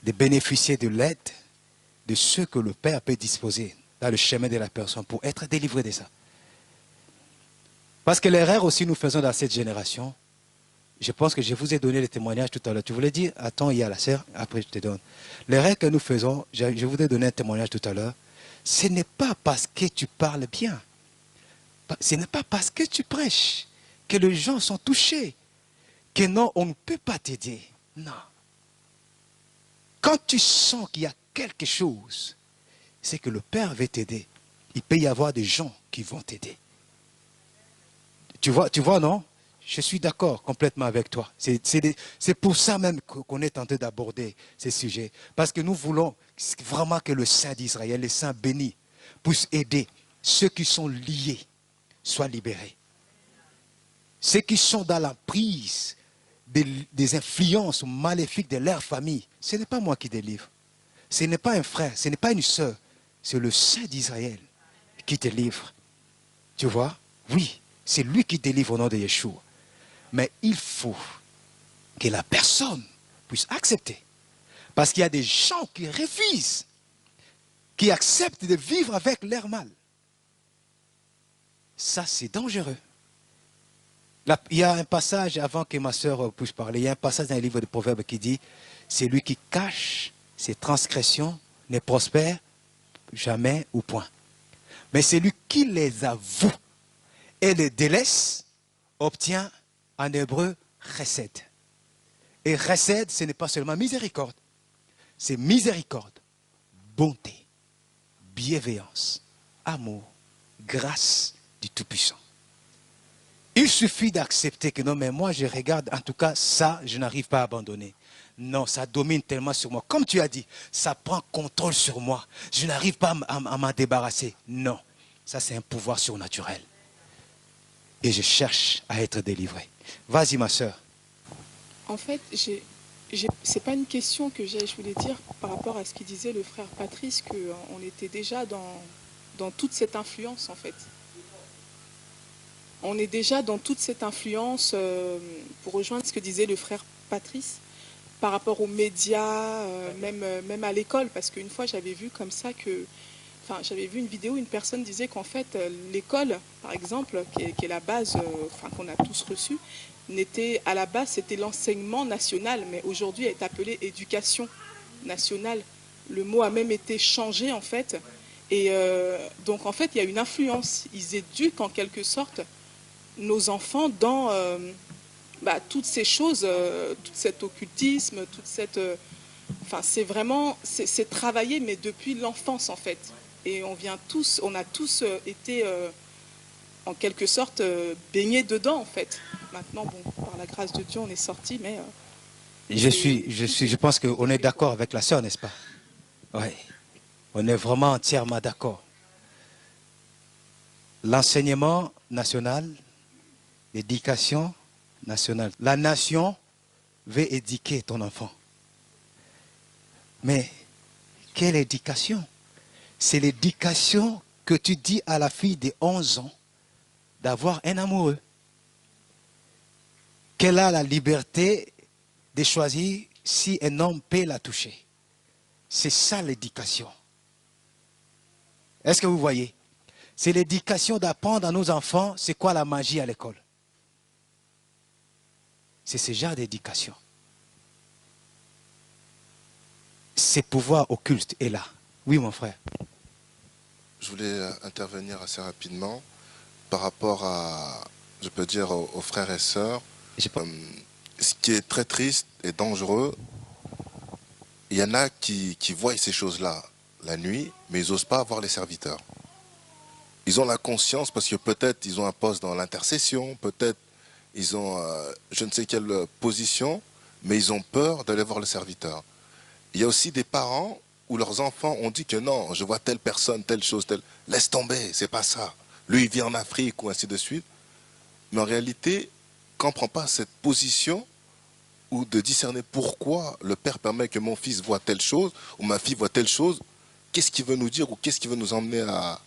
de bénéficier de l'aide de ce que le Père peut disposer dans le chemin de la personne pour être délivré de ça. Parce que l'erreur aussi nous faisons dans cette génération, je pense que je vous ai donné le témoignage tout à l'heure. Tu voulais dire, attends, il y a la sœur, après je te donne. L'erreur que nous faisons, je vous ai donné un témoignage tout à l'heure, ce n'est pas parce que tu parles bien. ce n'est pas parce que tu prêches que les gens sont touchés, que non, on ne peut pas t'aider. Non. Quand tu sens qu'il y a quelque chose, c'est que le Père veut t'aider. Il peut y avoir des gens qui vont t'aider. Tu vois, non? Je suis d'accord complètement avec toi. C'est pour ça même qu'on est tenté d'aborder ces sujets. Parce que nous voulons vraiment que le Saint d'Israël, les saints bénis, puissent aider ceux qui sont liés, soient libérés. Ceux qui sont dans la prise des influences maléfiques de leur famille, ce n'est pas moi qui délivre. Ce n'est pas un frère, ce n'est pas une sœur. C'est le Saint d'Israël qui te livre. Tu vois? Oui, c'est lui qui délivre au nom de Yeshua. Mais il faut que la personne puisse accepter. Parce qu'il y a des gens qui refusent, qui acceptent de vivre avec leur mal. Ça, c'est dangereux. Là, il y a un passage, avant que ma soeur puisse parler, il y a un passage dans le livre de Proverbes qui dit « Celui qui cache ses transgressions ne prospère jamais ou point. Mais celui qui les avoue et les délaisse obtient en hébreu chesed. Et chesed, ce n'est pas seulement miséricorde, c'est miséricorde, bonté, bienveillance, amour, grâce du Tout-Puissant. Il suffit d'accepter que non, mais moi je regarde, en tout cas ça, je n'arrive pas à abandonner. Non, ça domine tellement sur moi. Comme tu as dit, ça prend contrôle sur moi. Je n'arrive pas à m'en débarrasser. Non, ça c'est un pouvoir surnaturel. Et je cherche à être délivré. Vas-y ma soeur. En fait, c'est pas une question que j'ai, je voulais dire par rapport à ce qu'il disait le frère Patrice, qu'on était déjà dans toute cette influence en fait. On est déjà dans toute cette influence, pour rejoindre ce que disait le frère Patrice, par rapport aux médias, même à l'école, parce qu'une fois j'avais vu comme ça que, enfin j'avais vu une vidéo, une personne disait qu'en fait l'école, par exemple, qui est la base, qu'on a tous reçue, à la base c'était l'enseignement national, mais aujourd'hui elle est appelée éducation nationale. Le mot a même été changé en fait, et donc en fait il y a une influence. Ils éduquent en quelque sorte nos enfants dans toutes ces choses, tout cet occultisme, toute cette, c'est vraiment, c'est travaillé, mais depuis l'enfance en fait. Et on a tous été en quelque sorte baignés dedans en fait. Maintenant, bon, par la grâce de Dieu, on est sortis, mais je pense qu'on est d'accord avec la sœur, n'est-ce pas? Oui. On est vraiment entièrement d'accord. L'enseignement national, l'éducation nationale. La nation veut éduquer ton enfant. Mais quelle éducation? C'est l'éducation que tu dis à la fille de 11 ans d'avoir un amoureux. Qu'elle a la liberté de choisir si un homme peut la toucher. C'est ça l'éducation. Est-ce que vous voyez? C'est l'éducation d'apprendre à nos enfants c'est quoi la magie à l'école. C'est ce genre d'éducation. Ce pouvoir occulte est là. Oui, mon frère. Je voulais intervenir assez rapidement par rapport à, je peux dire, aux frères et sœurs. Ce qui est très triste et dangereux, il y en a qui voient ces choses-là la nuit, mais ils n'osent pas voir les serviteurs. Ils ont la conscience parce que peut-être ils ont un poste dans l'intercession, peut-être ils ont je ne sais quelle position, mais ils ont peur d'aller voir le serviteur. Il y a aussi des parents où leurs enfants ont dit que non, je vois telle personne, telle chose, telle... Laisse tomber, c'est pas ça. Lui, il vit en Afrique ou ainsi de suite. Mais en réalité, quand on ne prend pas cette position ou de discerner pourquoi le Père permet que mon fils voit telle chose ou ma fille voit telle chose, qu'est-ce qu'il veut nous dire ou qu'est-ce qu'il veut nous emmener à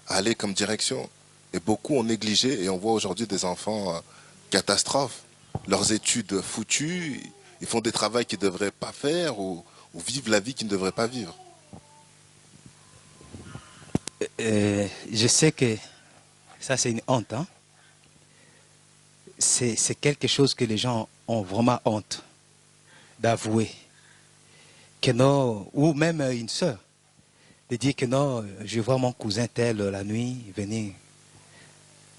aller comme direction. Et beaucoup ont négligé et on voit aujourd'hui des enfants catastrophes. Leurs études foutues, ils font des travaux qu'ils ne devraient pas faire ou vivent la vie qu'ils ne devraient pas vivre. Je sais que ça c'est une honte. Hein? C'est quelque chose que les gens ont vraiment honte d'avouer. Que non, ou même une sœur, de dire que non, je vois mon cousin tel la nuit venir.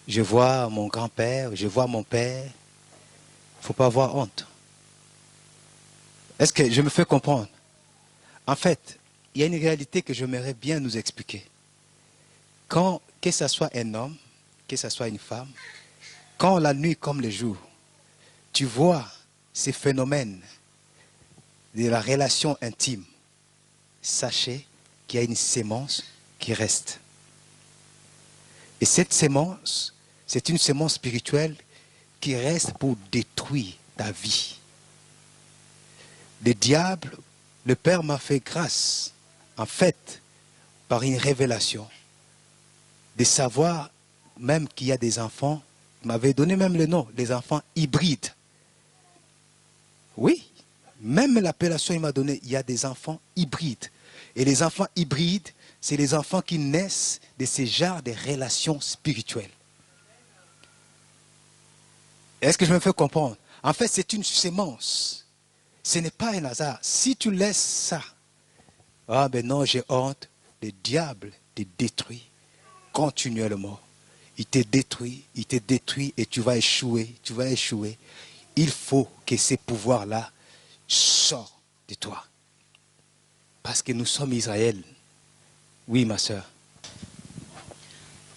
je vois mon grand-père, je vois mon père. Il ne faut pas avoir honte. Est-ce que je me fais comprendre? En fait, il y a une réalité que j'aimerais bien nous expliquer. Quand, que ce soit un homme, que ce soit une femme, quand la nuit comme le jour, tu vois ces phénomènes de la relation intime, sachez qu'il y a une sémence qui reste. Et cette sémence, c'est une sémence spirituelle qui reste pour détruire ta vie. Le diable, le Père m'a fait grâce, en fait, par une révélation, de savoir même qu'il y a des enfants, il m'avait donné même le nom, les enfants hybrides. Oui, même l'appellation il m'a donné, il y a des enfants hybrides. Et les enfants hybrides, c'est les enfants qui naissent de ces genres de relations spirituelles. Est-ce que je me fais comprendre? En fait, c'est une sémence. Ce n'est pas un hasard. Si tu laisses ça, ah ben non, j'ai honte, le diable te détruit continuellement. Il te détruit et tu vas échouer, tu vas échouer. Il faut que ces pouvoirs-là sortent de toi. Parce que nous sommes Israël. Oui, ma soeur.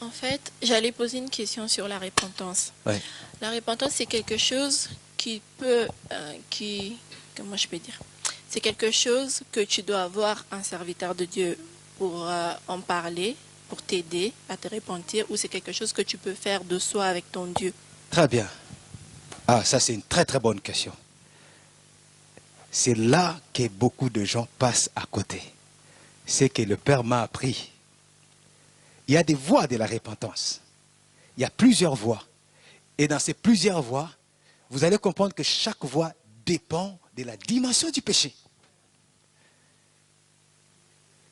En fait, j'allais poser une question sur la repentance. Ouais. La repentance, c'est quelque chose qui peut... comment je peux dire? C'est quelque chose que tu dois avoir un serviteur de Dieu pour en parler, pour t'aider à te repentir, ou c'est quelque chose que tu peux faire de soi avec ton Dieu? Très bien. Ah, ça c'est une très très bonne question. C'est là que beaucoup de gens passent à côté. C'est que le Père m'a appris. Il y a des voies de la repentance. Il y a plusieurs voies. Et dans ces plusieurs voies, vous allez comprendre que chaque voie dépend de la dimension du péché.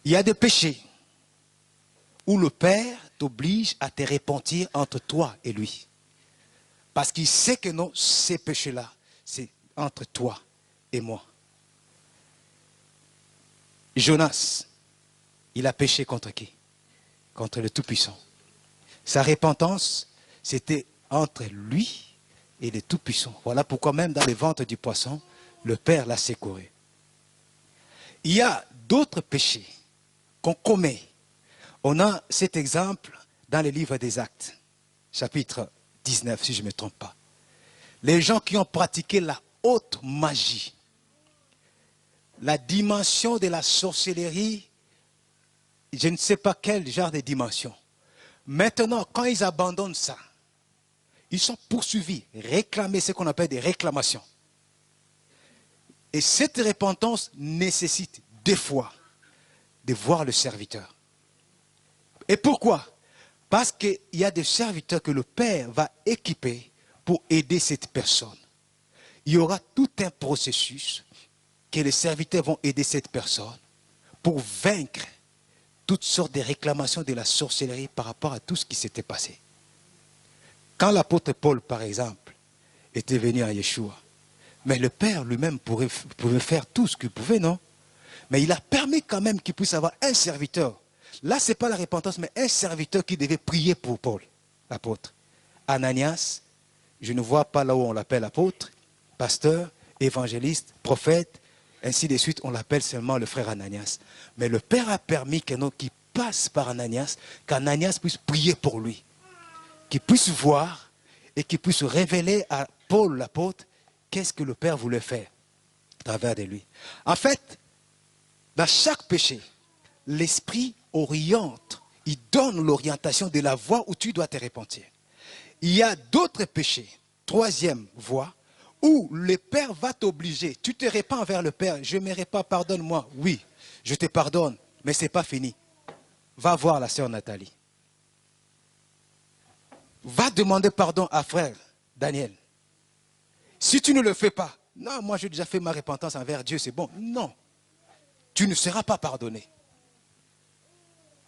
Il y a des péchés où le Père t'oblige à te repentir entre toi et lui. Parce qu'il sait que non, ces péchés-là, c'est entre toi et moi. Jonas, il a péché contre qui? Contre le Tout-Puissant. Sa repentance, c'était entre lui et le Tout-Puissant. Voilà pourquoi même dans le ventre du poisson, le Père l'a secouru. Il y a d'autres péchés qu'on commet. On a cet exemple dans le livre des Actes, chapitre 19, si je ne me trompe pas. Les gens qui ont pratiqué la haute magie, la dimension de la sorcellerie, je ne sais pas quel genre de dimension. Maintenant, quand ils abandonnent ça, ils sont poursuivis, réclamés, ce qu'on appelle des réclamations. Et cette repentance nécessite des fois de voir le serviteur. Et pourquoi? Parce qu'il y a des serviteurs que le Père va équiper pour aider cette personne. Il y aura tout un processus que les serviteurs vont aider cette personne pour vaincre toutes sortes de réclamations de la sorcellerie par rapport à tout ce qui s'était passé. Quand l'apôtre Paul, par exemple, était venu à Yeshua, mais le Père lui-même pouvait faire tout ce qu'il pouvait, non? Mais il a permis quand même qu'il puisse avoir un serviteur. Là, ce n'est pas la repentance, mais un serviteur qui devait prier pour Paul, l'apôtre. Ananias, je ne vois pas là où on l'appelle apôtre, pasteur, évangéliste, prophète, ainsi de suite, on l'appelle seulement le frère Ananias. Mais le Père a permis qu'il passe par Ananias, qu'Ananias puisse prier pour lui, qu'il puisse voir et qu'il puisse révéler à Paul l'apôtre qu'est-ce que le Père voulait faire à travers de lui. En fait, dans chaque péché, l'Esprit oriente, il donne l'orientation de la voie où tu dois te repentir. Il y a d'autres péchés, troisième voie, où le Père va t'obliger. Tu te repens vers le Père, je me repens, pardonne-moi. Oui, je te pardonne, mais ce n'est pas fini. Va voir la sœur Nathalie. Va demander pardon à frère Daniel. Si tu ne le fais pas, non, moi j'ai déjà fait ma repentance envers Dieu, c'est bon. Non, tu ne seras pas pardonné.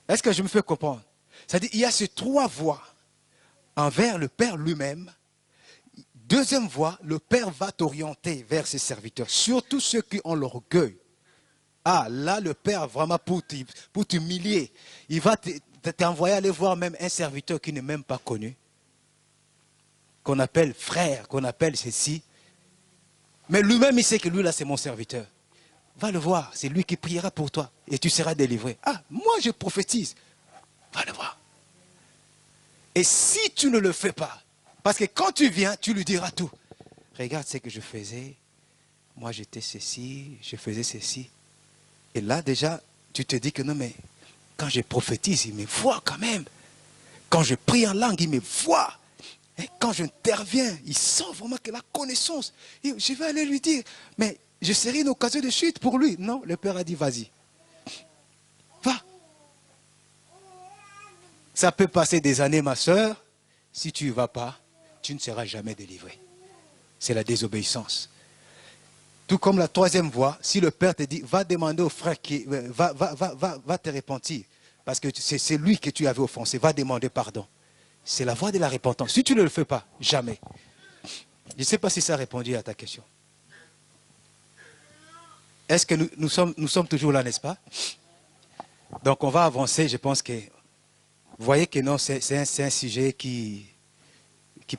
Est-ce que je me fais comprendre? C'est-à-dire qu'il y a ces trois voies envers le Père lui-même. Deuxième voie, le Père va t'orienter vers ses serviteurs, surtout ceux qui ont l'orgueil. Ah, là, le Père, vraiment, pour t'humilier, il va t'envoyer aller voir même un serviteur qui n'est même pas connu. qu'on appelle frère, qu'on appelle ceci. Mais lui-même, il sait que lui, là, c'est mon serviteur. Va le voir, c'est lui qui priera pour toi et tu seras délivré. Ah, moi, je prophétise. Va le voir. Et si tu ne le fais pas, parce que quand tu viens, tu lui diras tout. Regarde ce que je faisais. Moi, j'étais ceci, je faisais ceci. Et là, déjà, tu te dis que non, mais quand je prophétise, il me voit quand même. Quand je prie en langue, il me voit. Et quand j'interviens, il sent vraiment que la connaissance. Et je vais aller lui dire, mais je serai une occasion de chute pour lui. Non, le Père a dit, vas-y. Va. Ça peut passer des années, ma soeur. Si tu ne vas pas, tu ne seras jamais délivré. C'est la désobéissance. Tout comme la troisième voie, si le Père te dit, va demander au frère qui va te repentir. Parce que c'est lui que tu avais offensé, va demander pardon. C'est la voie de la repentance. Si tu ne le fais pas, jamais. Je ne sais pas si ça a répondu à ta question. Est-ce que nous sommes toujours là, n'est-ce pas? Donc on va avancer, je pense que... Vous voyez que non, c'est un sujet qui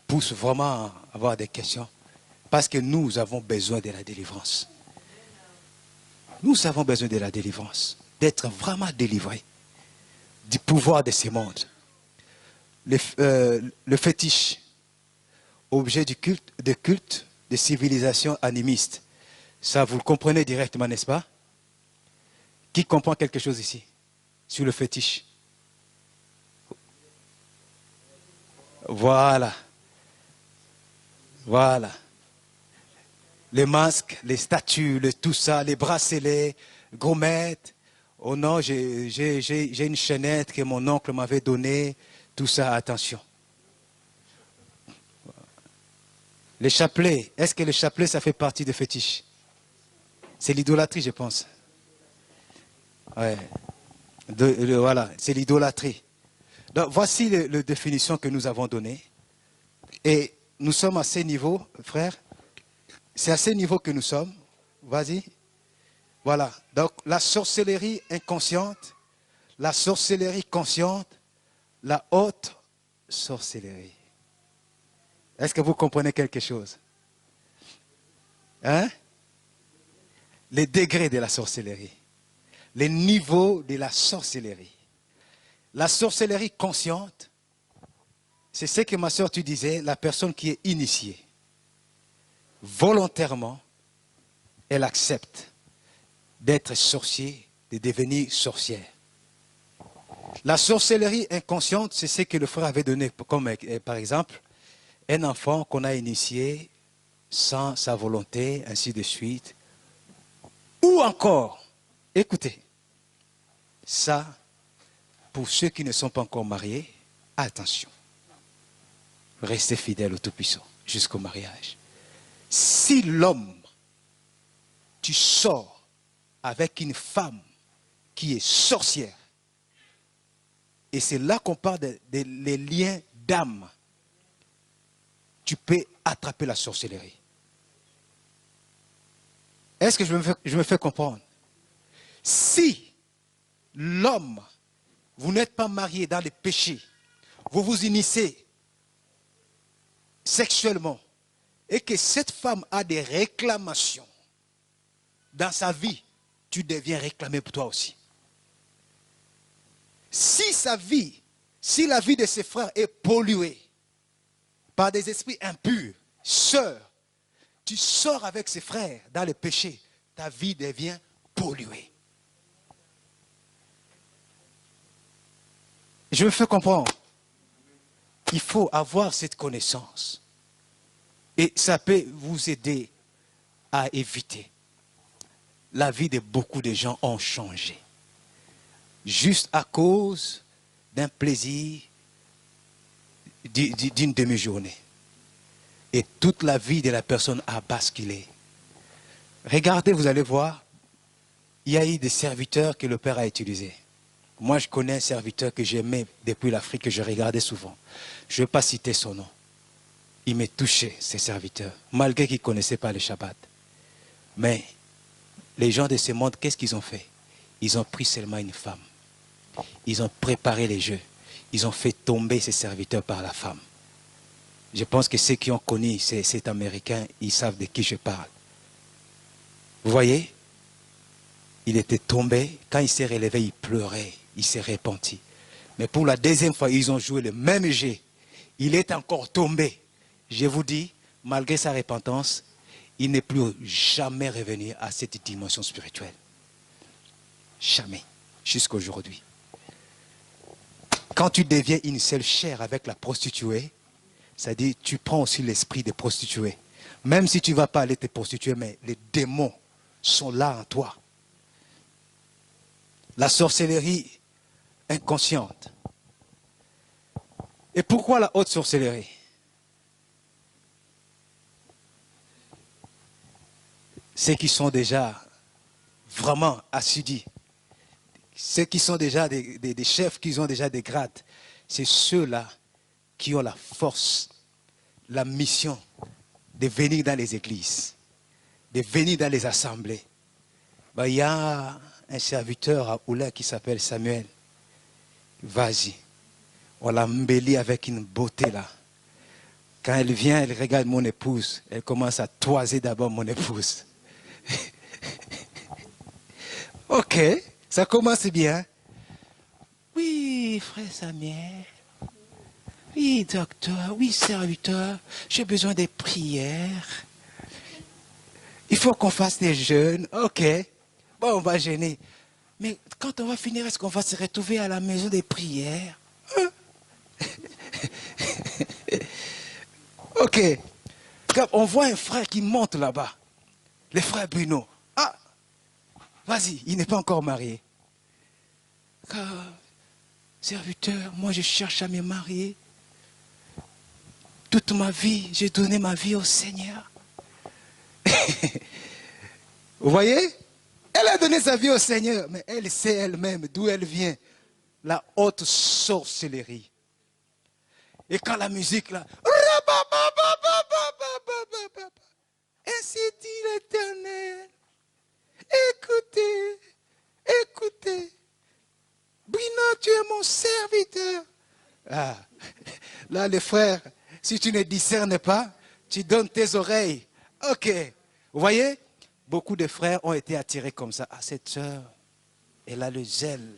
pousse vraiment à avoir des questions. Parce que nous avons besoin de la délivrance. Nous avons besoin de la délivrance. D'être vraiment délivrés du pouvoir de ces mondes. Le fétiche, objet de culte, de civilisation animiste. Ça, vous le comprenez directement, n'est-ce pas? Qui comprend quelque chose ici sur le fétiche? Voilà. Voilà. Les masques, les statues, tout ça, les bracelets, gommettes. Oh non, j'ai une chaînette que mon oncle m'avait donnée. Tout ça, attention. Les chapelets, est-ce que les chapelets, ça fait partie des fétiches? C'est l'idolâtrie, je pense. Ouais. Voilà, c'est l'idolâtrie. Donc, voici les définitions que nous avons données. Et nous sommes à ces niveaux, frère. C'est à ces niveaux que nous sommes. Vas-y. Voilà. Donc, la sorcellerie inconsciente, la sorcellerie consciente, la haute sorcellerie. Est-ce que vous comprenez quelque chose? Hein? Les degrés de la sorcellerie. Les niveaux de la sorcellerie. La sorcellerie consciente, c'est ce que ma soeur tu disais, la personne qui est initiée. Volontairement, elle accepte d'être sorcier, de devenir sorcière. La sorcellerie inconsciente, c'est ce que le frère avait donné comme par exemple, un enfant qu'on a initié sans sa volonté, ainsi de suite. Ou encore, écoutez, ça, pour ceux qui ne sont pas encore mariés, attention. Restez fidèles au Tout-Puissant jusqu'au mariage. Si l'homme, tu sors avec une femme qui est sorcière, et c'est là qu'on parle des liens d'âme, tu peux attraper la sorcellerie. Est-ce que je me fais comprendre? Si l'homme, vous n'êtes pas marié dans les péchés, vous vous initiez sexuellement, et que cette femme a des réclamations dans sa vie, tu deviens réclamé pour toi aussi. Si sa vie, si la vie de ses frères est polluée par des esprits impurs, sœur, tu sors avec ses frères dans le péché, ta vie devient polluée. Je me fais comprendre. Il faut avoir cette connaissance. Et ça peut vous aider à éviter. La vie de beaucoup de gens ont changé. Juste à cause d'un plaisir d'une demi-journée. Et toute la vie de la personne a basculé. Regardez, vous allez voir, il y a eu des serviteurs que le Père a utilisés. Moi, je connais un serviteur que j'aimais depuis l'Afrique, que je regardais souvent. Je ne vais pas citer son nom. Il m'a touché, ces serviteurs, malgré qu'ils ne connaissaient pas le Shabbat. Mais les gens de ce monde, qu'est-ce qu'ils ont fait? Ils ont pris seulement une femme. Ils ont préparé les jeux. Ils ont fait tomber ces serviteurs par la femme. Je pense que ceux qui ont connu cet Américain, ils savent de qui je parle. Vous voyez? Il était tombé. Quand il s'est relevé, il pleurait. Il s'est repenti. Mais pour la deuxième fois, ils ont joué le même jeu. Il est encore tombé. Je vous dis, malgré sa repentance, il n'est plus jamais revenu à cette dimension spirituelle. Jamais. Jusqu'à aujourd'hui. Quand tu deviens une seule chair avec la prostituée, c'est-à-dire tu prends aussi l'esprit des prostituées. Même si tu ne vas pas aller te prostituer, mais les démons sont là en toi. La sorcellerie inconsciente. Et pourquoi la haute sorcellerie? Ceux qui sont déjà vraiment assidus, ceux qui sont déjà des chefs, qui ont déjà des grades, c'est ceux-là qui ont la force, la mission de venir dans les églises, de venir dans les assemblées. Ben, il y a un serviteur à Oula qui s'appelle Samuel. Vas-y. On l'a embelli avec une beauté là. Quand elle vient, elle regarde mon épouse. Elle commence à toiser d'abord mon épouse. Ok, ça commence bien. Oui, frère Samuel. Oui, docteur. Oui, serviteur. J'ai besoin des prières. Il faut qu'on fasse des jeûnes. Ok. Bon, on va jeûner. Mais quand on va finir, est-ce qu'on va se retrouver à la maison des prières? Ok. On voit un frère qui monte là-bas. Le frère Bruno. Ah, vas-y, il n'est pas encore marié. Serviteur, moi je cherche à me marier. Toute ma vie, j'ai donné ma vie au Seigneur. Vous voyez? Elle a donné sa vie au Seigneur, mais elle sait elle-même d'où elle vient. La haute sorcellerie. Et quand la musique là, ainsi dit l'Éternel, écoutez, écoutez, Bruno, tu es mon serviteur. Ah, là les frères, si tu ne discernes pas, tu donnes tes oreilles. Ok, vous voyez, beaucoup de frères ont été attirés comme ça. Ah, cette sœur, elle a le zèle.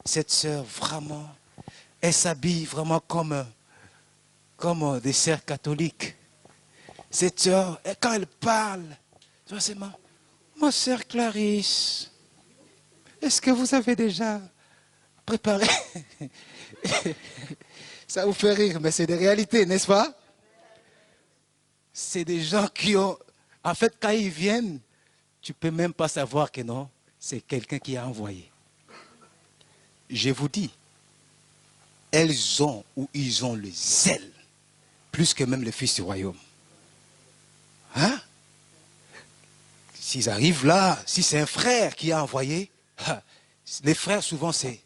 Cette sœur, vraiment, elle s'habille vraiment comme des sœurs catholiques. Cette sœur, quand elle parle, c'est ma sœur Clarisse, est-ce que vous avez déjà préparé? Ça vous fait rire, mais c'est des réalités, n'est-ce pas? C'est des gens qui ont... En fait, quand ils viennent, tu ne peux même pas savoir que non, c'est quelqu'un qui a envoyé. Je vous dis, elles ont ou ils ont le zèle, plus que même le fils du royaume. Hein? S'ils arrivent là, si c'est un frère qui a envoyé, les frères souvent c'est,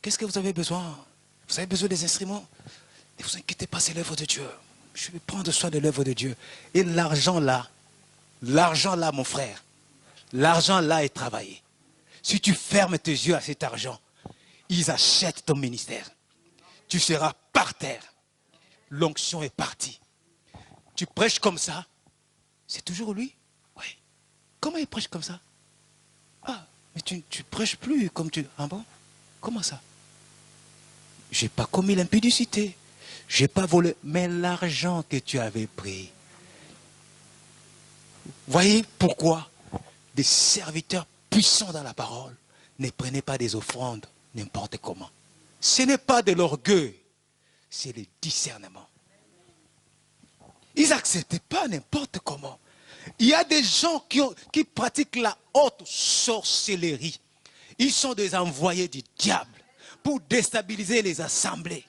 qu'est-ce que vous avez besoin? Vous avez besoin des instruments? Ne vous inquiétez pas, c'est l'œuvre de Dieu. Je vais prendre soin de l'œuvre de Dieu. Et l'argent là, mon frère, l'argent là est travaillé. Si tu fermes tes yeux à cet argent, ils achètent ton ministère. Tu seras par terre. L'onction est partie. Tu prêches comme ça, c'est toujours lui? Oui. Comment il prêche comme ça? Ah, mais tu prêches plus comme tu... Ah bon? Comment ça? Je n'ai pas commis l'impudicité. Je n'ai pas volé. Mais l'argent que tu avais pris. Voyez pourquoi des serviteurs puissants dans la parole ne prenaient pas des offrandes n'importe comment. Ce n'est pas de l'orgueil, c'est le discernement. Ils n'acceptaient pas n'importe comment. Il y a des gens qui pratiquent la haute sorcellerie. Ils sont des envoyés du diable pour déstabiliser les assemblées.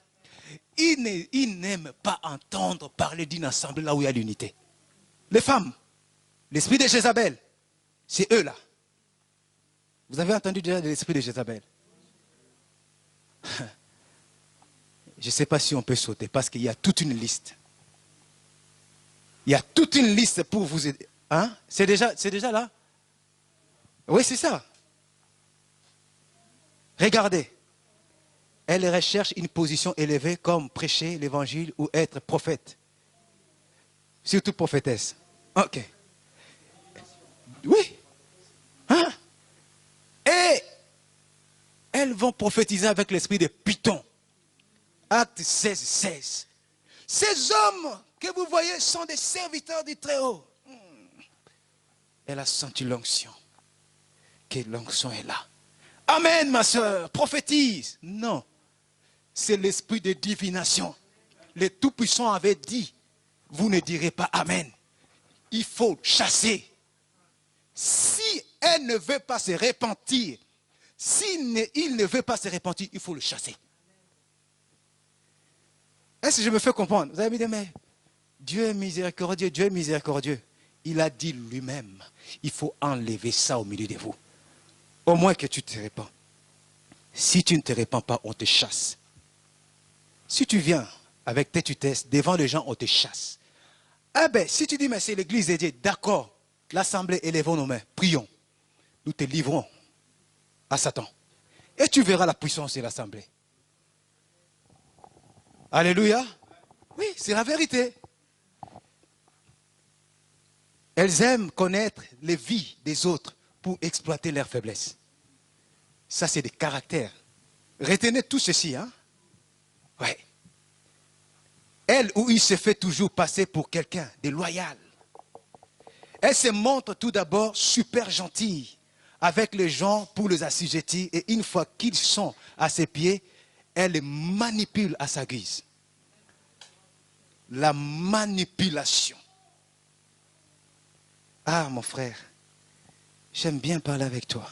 Ils n'aiment pas entendre parler d'une assemblée là où il y a l'unité. Les femmes, l'esprit de Jézabel, c'est eux là. Vous avez entendu déjà de l'esprit de Jézabel? Je ne sais pas si on peut sauter parce qu'il y a toute une liste. Il y a toute une liste pour vous aider. Hein? C'est déjà là? Oui, c'est ça. Regardez. Elle recherche une position élevée comme prêcher l'évangile ou être prophète. Surtout prophétesse. Ok. Oui. Hein? Et elles vont prophétiser avec l'esprit de Python. Acte 16, 16. Ces hommes que vous voyez sont des serviteurs du Très-Haut. Elle a senti l'onction. Que l'onction est là. Amen, ma soeur, prophétise. Non, c'est l'esprit de divination. Le Tout-Puissant avait dit, vous ne direz pas Amen. Il faut chasser. Si elle ne veut pas se repentir, il ne veut pas se repentir, il faut le chasser. Est-ce que je me fais comprendre? Vous avez dit, mais Dieu est miséricordieux, Dieu est miséricordieux. Il a dit lui-même, il faut enlever ça au milieu de vous. Au moins que tu te répands. Si tu ne te répands pas, on te chasse. Si tu viens avec tes tutesses, devant les gens, on te chasse. Eh bien, si tu dis, mais c'est l'église de Dieu, d'accord, l'assemblée, élevons nos mains, prions. Nous te livrons à Satan. Et tu verras la puissance de l'assemblée. Alléluia. Oui, c'est la vérité. Elles aiment connaître les vies des autres pour exploiter leurs faiblesses. Ça, c'est des caractères. Retenez tout ceci, hein? Oui. Elle ou il se fait toujours passer pour quelqu'un de loyal. Elle se montre tout d'abord super gentille avec les gens pour les assujettir et une fois qu'ils sont à ses pieds, elle les manipule à sa guise. La manipulation. Ah, mon frère, j'aime bien parler avec toi.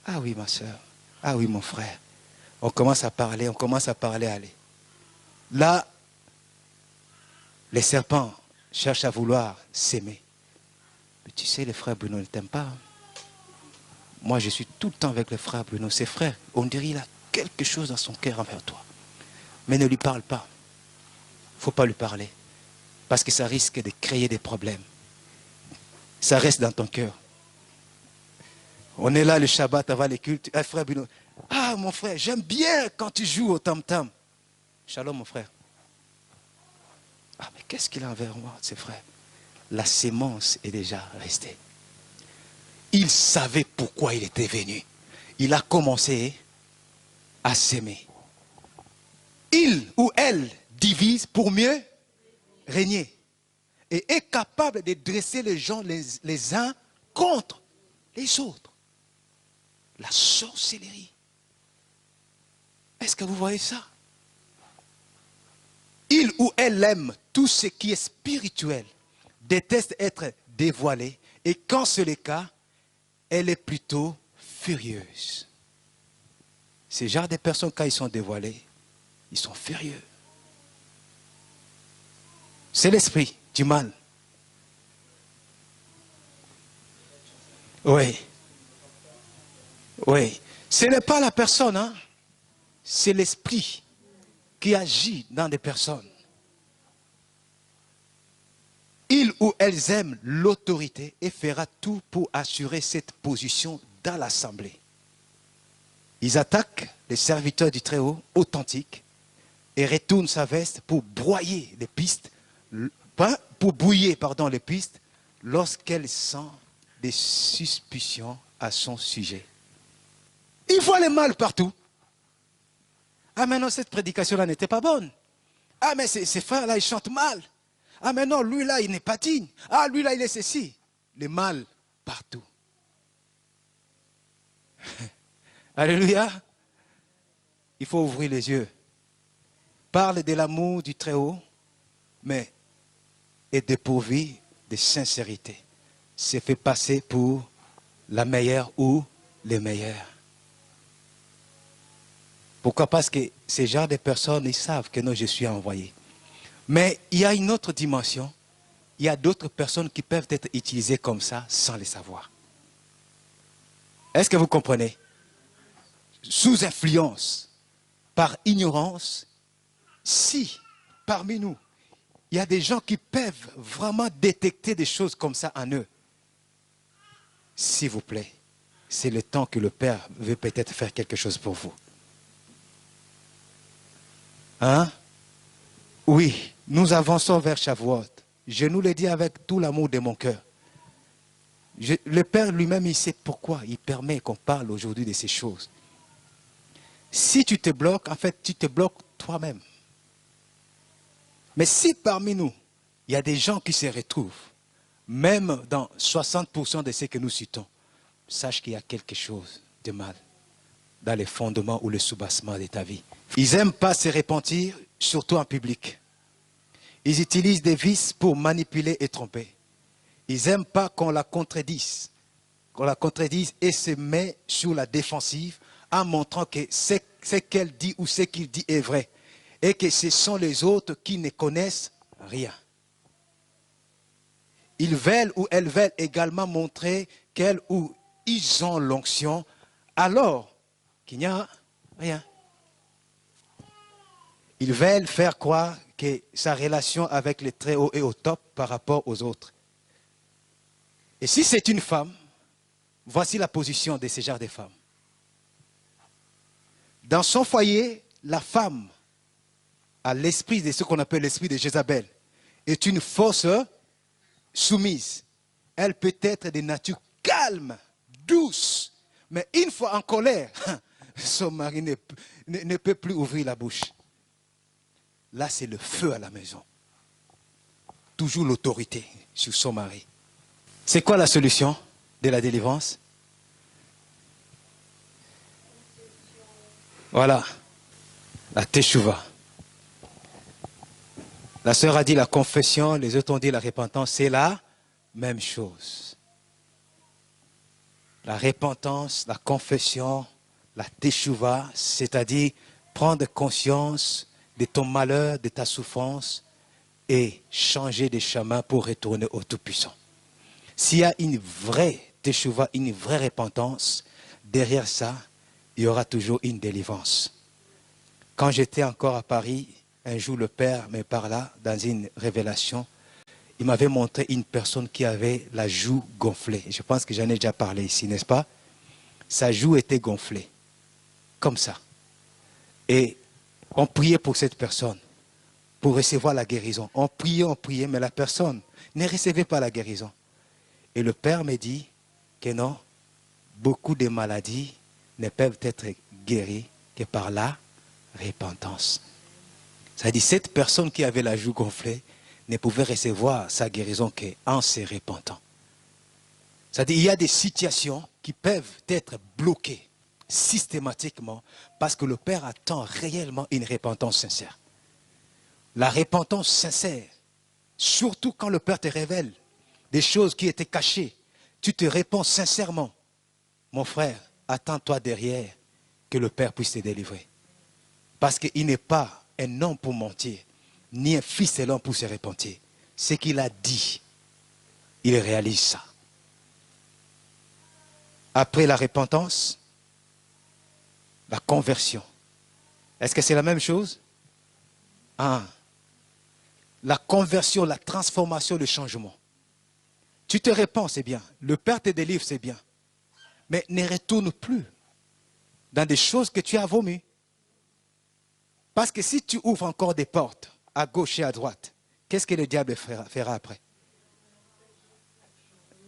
Ah oui, ma soeur. Ah oui, mon frère. On commence à parler, allez. Là, les serpents cherchent à vouloir s'aimer. Mais tu sais, les frères Bruno ne t'aiment pas. Hein? Moi, je suis tout le temps avec les frères Bruno. Ses frères, on dirait qu'il a quelque chose dans son cœur envers toi. Mais ne lui parle pas. Il ne faut pas lui parler. Parce que ça risque de créer des problèmes. Ça reste dans ton cœur. On est là le Shabbat avant les cultes. Ah, frère Bruno. Ah, mon frère, j'aime bien quand tu joues au tam-tam. Shalom, mon frère. Ah, mais qu'est-ce qu'il a envers moi, ses frères? La sémence est déjà restée. Il savait pourquoi il était venu. Il a commencé à s'aimer. Il ou elle divise pour mieux régner. Et est capable de dresser les gens les uns contre les autres. La sorcellerie. Est-ce que vous voyez ça? Il ou elle aime tout ce qui est spirituel, déteste être dévoilé, et quand c'est le cas, elle est plutôt furieuse. Ces genres de personnes, quand ils sont dévoilés, ils sont furieux. C'est l'esprit du mal. Oui. Oui. Ce n'est pas la personne, hein? C'est l'esprit qui agit dans des personnes. Ils ou elles aiment l'autorité et fera tout pour assurer cette position dans l'assemblée. Ils attaquent les serviteurs du Très-Haut authentiques et retournent sa veste pour broyer les pistes, pour brouiller les pistes lorsqu'elles sentent des suspicions à son sujet. Ils voient le mal partout. Ah mais non, cette prédication-là n'était pas bonne. Ah mais ces frères-là, ils chantent mal. Ah mais non, lui là, il n'est pas digne. Ah lui là, il est ceci. Le mal partout. Alléluia. Il faut ouvrir les yeux. Parle de l'amour du Très-Haut, mais est dépourvu de sincérité. Se fait passer pour la meilleure ou les meilleurs. Pourquoi? Parce que ces genres de personnes, ils savent que non, je suis envoyé. Mais il y a une autre dimension. Il y a d'autres personnes qui peuvent être utilisées comme ça sans le savoir. Est-ce que vous comprenez? Sous influence, par ignorance, si parmi nous, il y a des gens qui peuvent vraiment détecter des choses comme ça en eux, s'il vous plaît, c'est le temps que le Père veut peut-être faire quelque chose pour vous. Hein? Oui, nous avançons vers Shavuot. Je nous le dis avec tout l'amour de mon cœur. Le Père lui-même, il sait pourquoi il permet qu'on parle aujourd'hui de ces choses. Si tu te bloques, en fait, tu te bloques toi-même. Mais si parmi nous, il y a des gens qui se retrouvent, même dans 60% de ce que nous citons, sache qu'il y a quelque chose de mal dans les fondements ou le soubassement de ta vie. Ils n'aiment pas se repentir, surtout en public. Ils utilisent des vices pour manipuler et tromper. Ils n'aiment pas qu'on la contredise. Qu'on la contredise et se met sur la défensive en montrant que ce qu'elle dit ou ce qu'il dit est vrai. Et que ce sont les autres qui ne connaissent rien. Ils veulent ou elles veulent également montrer qu'elles ou ils ont l'onction alors qu'il n'y a rien. Ils veulent faire croire que sa relation avec le Très-Haut est au top par rapport aux autres. Et si c'est une femme, voici la position de ce genre de femmes. Dans son foyer, la femme a l'esprit de ce qu'on appelle l'esprit de Jézabel, est une force soumise. Elle peut être de nature calme, douce, mais une fois en colère, son mari ne peut plus ouvrir la bouche. Là, c'est le feu à la maison. Toujours l'autorité sur son mari. C'est quoi la solution de la délivrance? Voilà, la teshuva. La sœur a dit la confession, les autres ont dit la repentance, c'est la même chose. La repentance, la confession, la teshuva, c'est-à-dire prendre conscience de ton malheur, de ta souffrance et changer de chemin pour retourner au Tout-Puissant. S'il y a une vraie teshuva, une vraie repentance, derrière ça, il y aura toujours une délivrance. Quand j'étais encore à Paris, un jour le Père me parla dans une révélation. Il m'avait montré une personne qui avait la joue gonflée. Je pense que j'en ai déjà parlé ici, n'est-ce pas? Sa joue était gonflée, comme ça. Et on priait pour cette personne, pour recevoir la guérison. On priait, mais la personne ne recevait pas la guérison. Et le Père me dit que non, beaucoup de maladies ne peuvent être guéries que par la repentance. C'est-à-dire cette personne qui avait la joue gonflée ne pouvait recevoir sa guérison qu'en se repentant. C'est-à-dire qu'il y a des situations qui peuvent être bloquées systématiquement parce que le Père attend réellement une repentance sincère. La repentance sincère, surtout quand le Père te révèle des choses qui étaient cachées, tu te réponds sincèrement. Mon frère, attends-toi derrière que le Père puisse te délivrer. Parce qu'il n'est pas un homme pour mentir, ni un fils de l'homme pour se repentir. Ce qu'il a dit, il réalise ça. Après la repentance, la conversion. Est-ce que c'est la même chose? Ah. La conversion, la transformation, le changement. Tu te repens, c'est bien. Le Père te délivre, c'est bien. Mais ne retourne plus dans des choses que tu as vomies. Parce que si tu ouvres encore des portes à gauche et à droite, qu'est-ce que le diable fera après?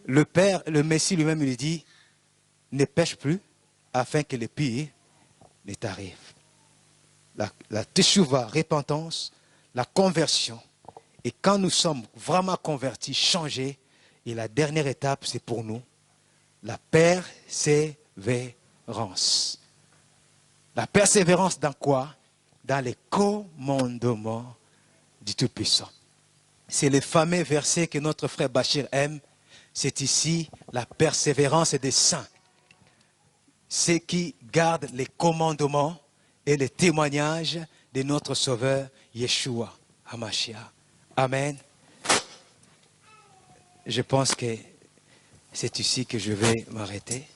Le Père, le Messie lui-même lui dit, ne pêche plus afin que le pire ne t'arrive. La teshuva, repentance, la conversion. Et quand nous sommes vraiment convertis, changés, et la dernière étape, c'est pour nous, la persévérance. La persévérance dans quoi? Dans les commandements du Tout-Puissant. C'est le fameux verset que notre frère Bachir aime. C'est ici la persévérance des saints. Ceux qui gardent les commandements et les témoignages de notre Sauveur Yeshua HaMashiach. Amen. Je pense que c'est ici que je vais m'arrêter.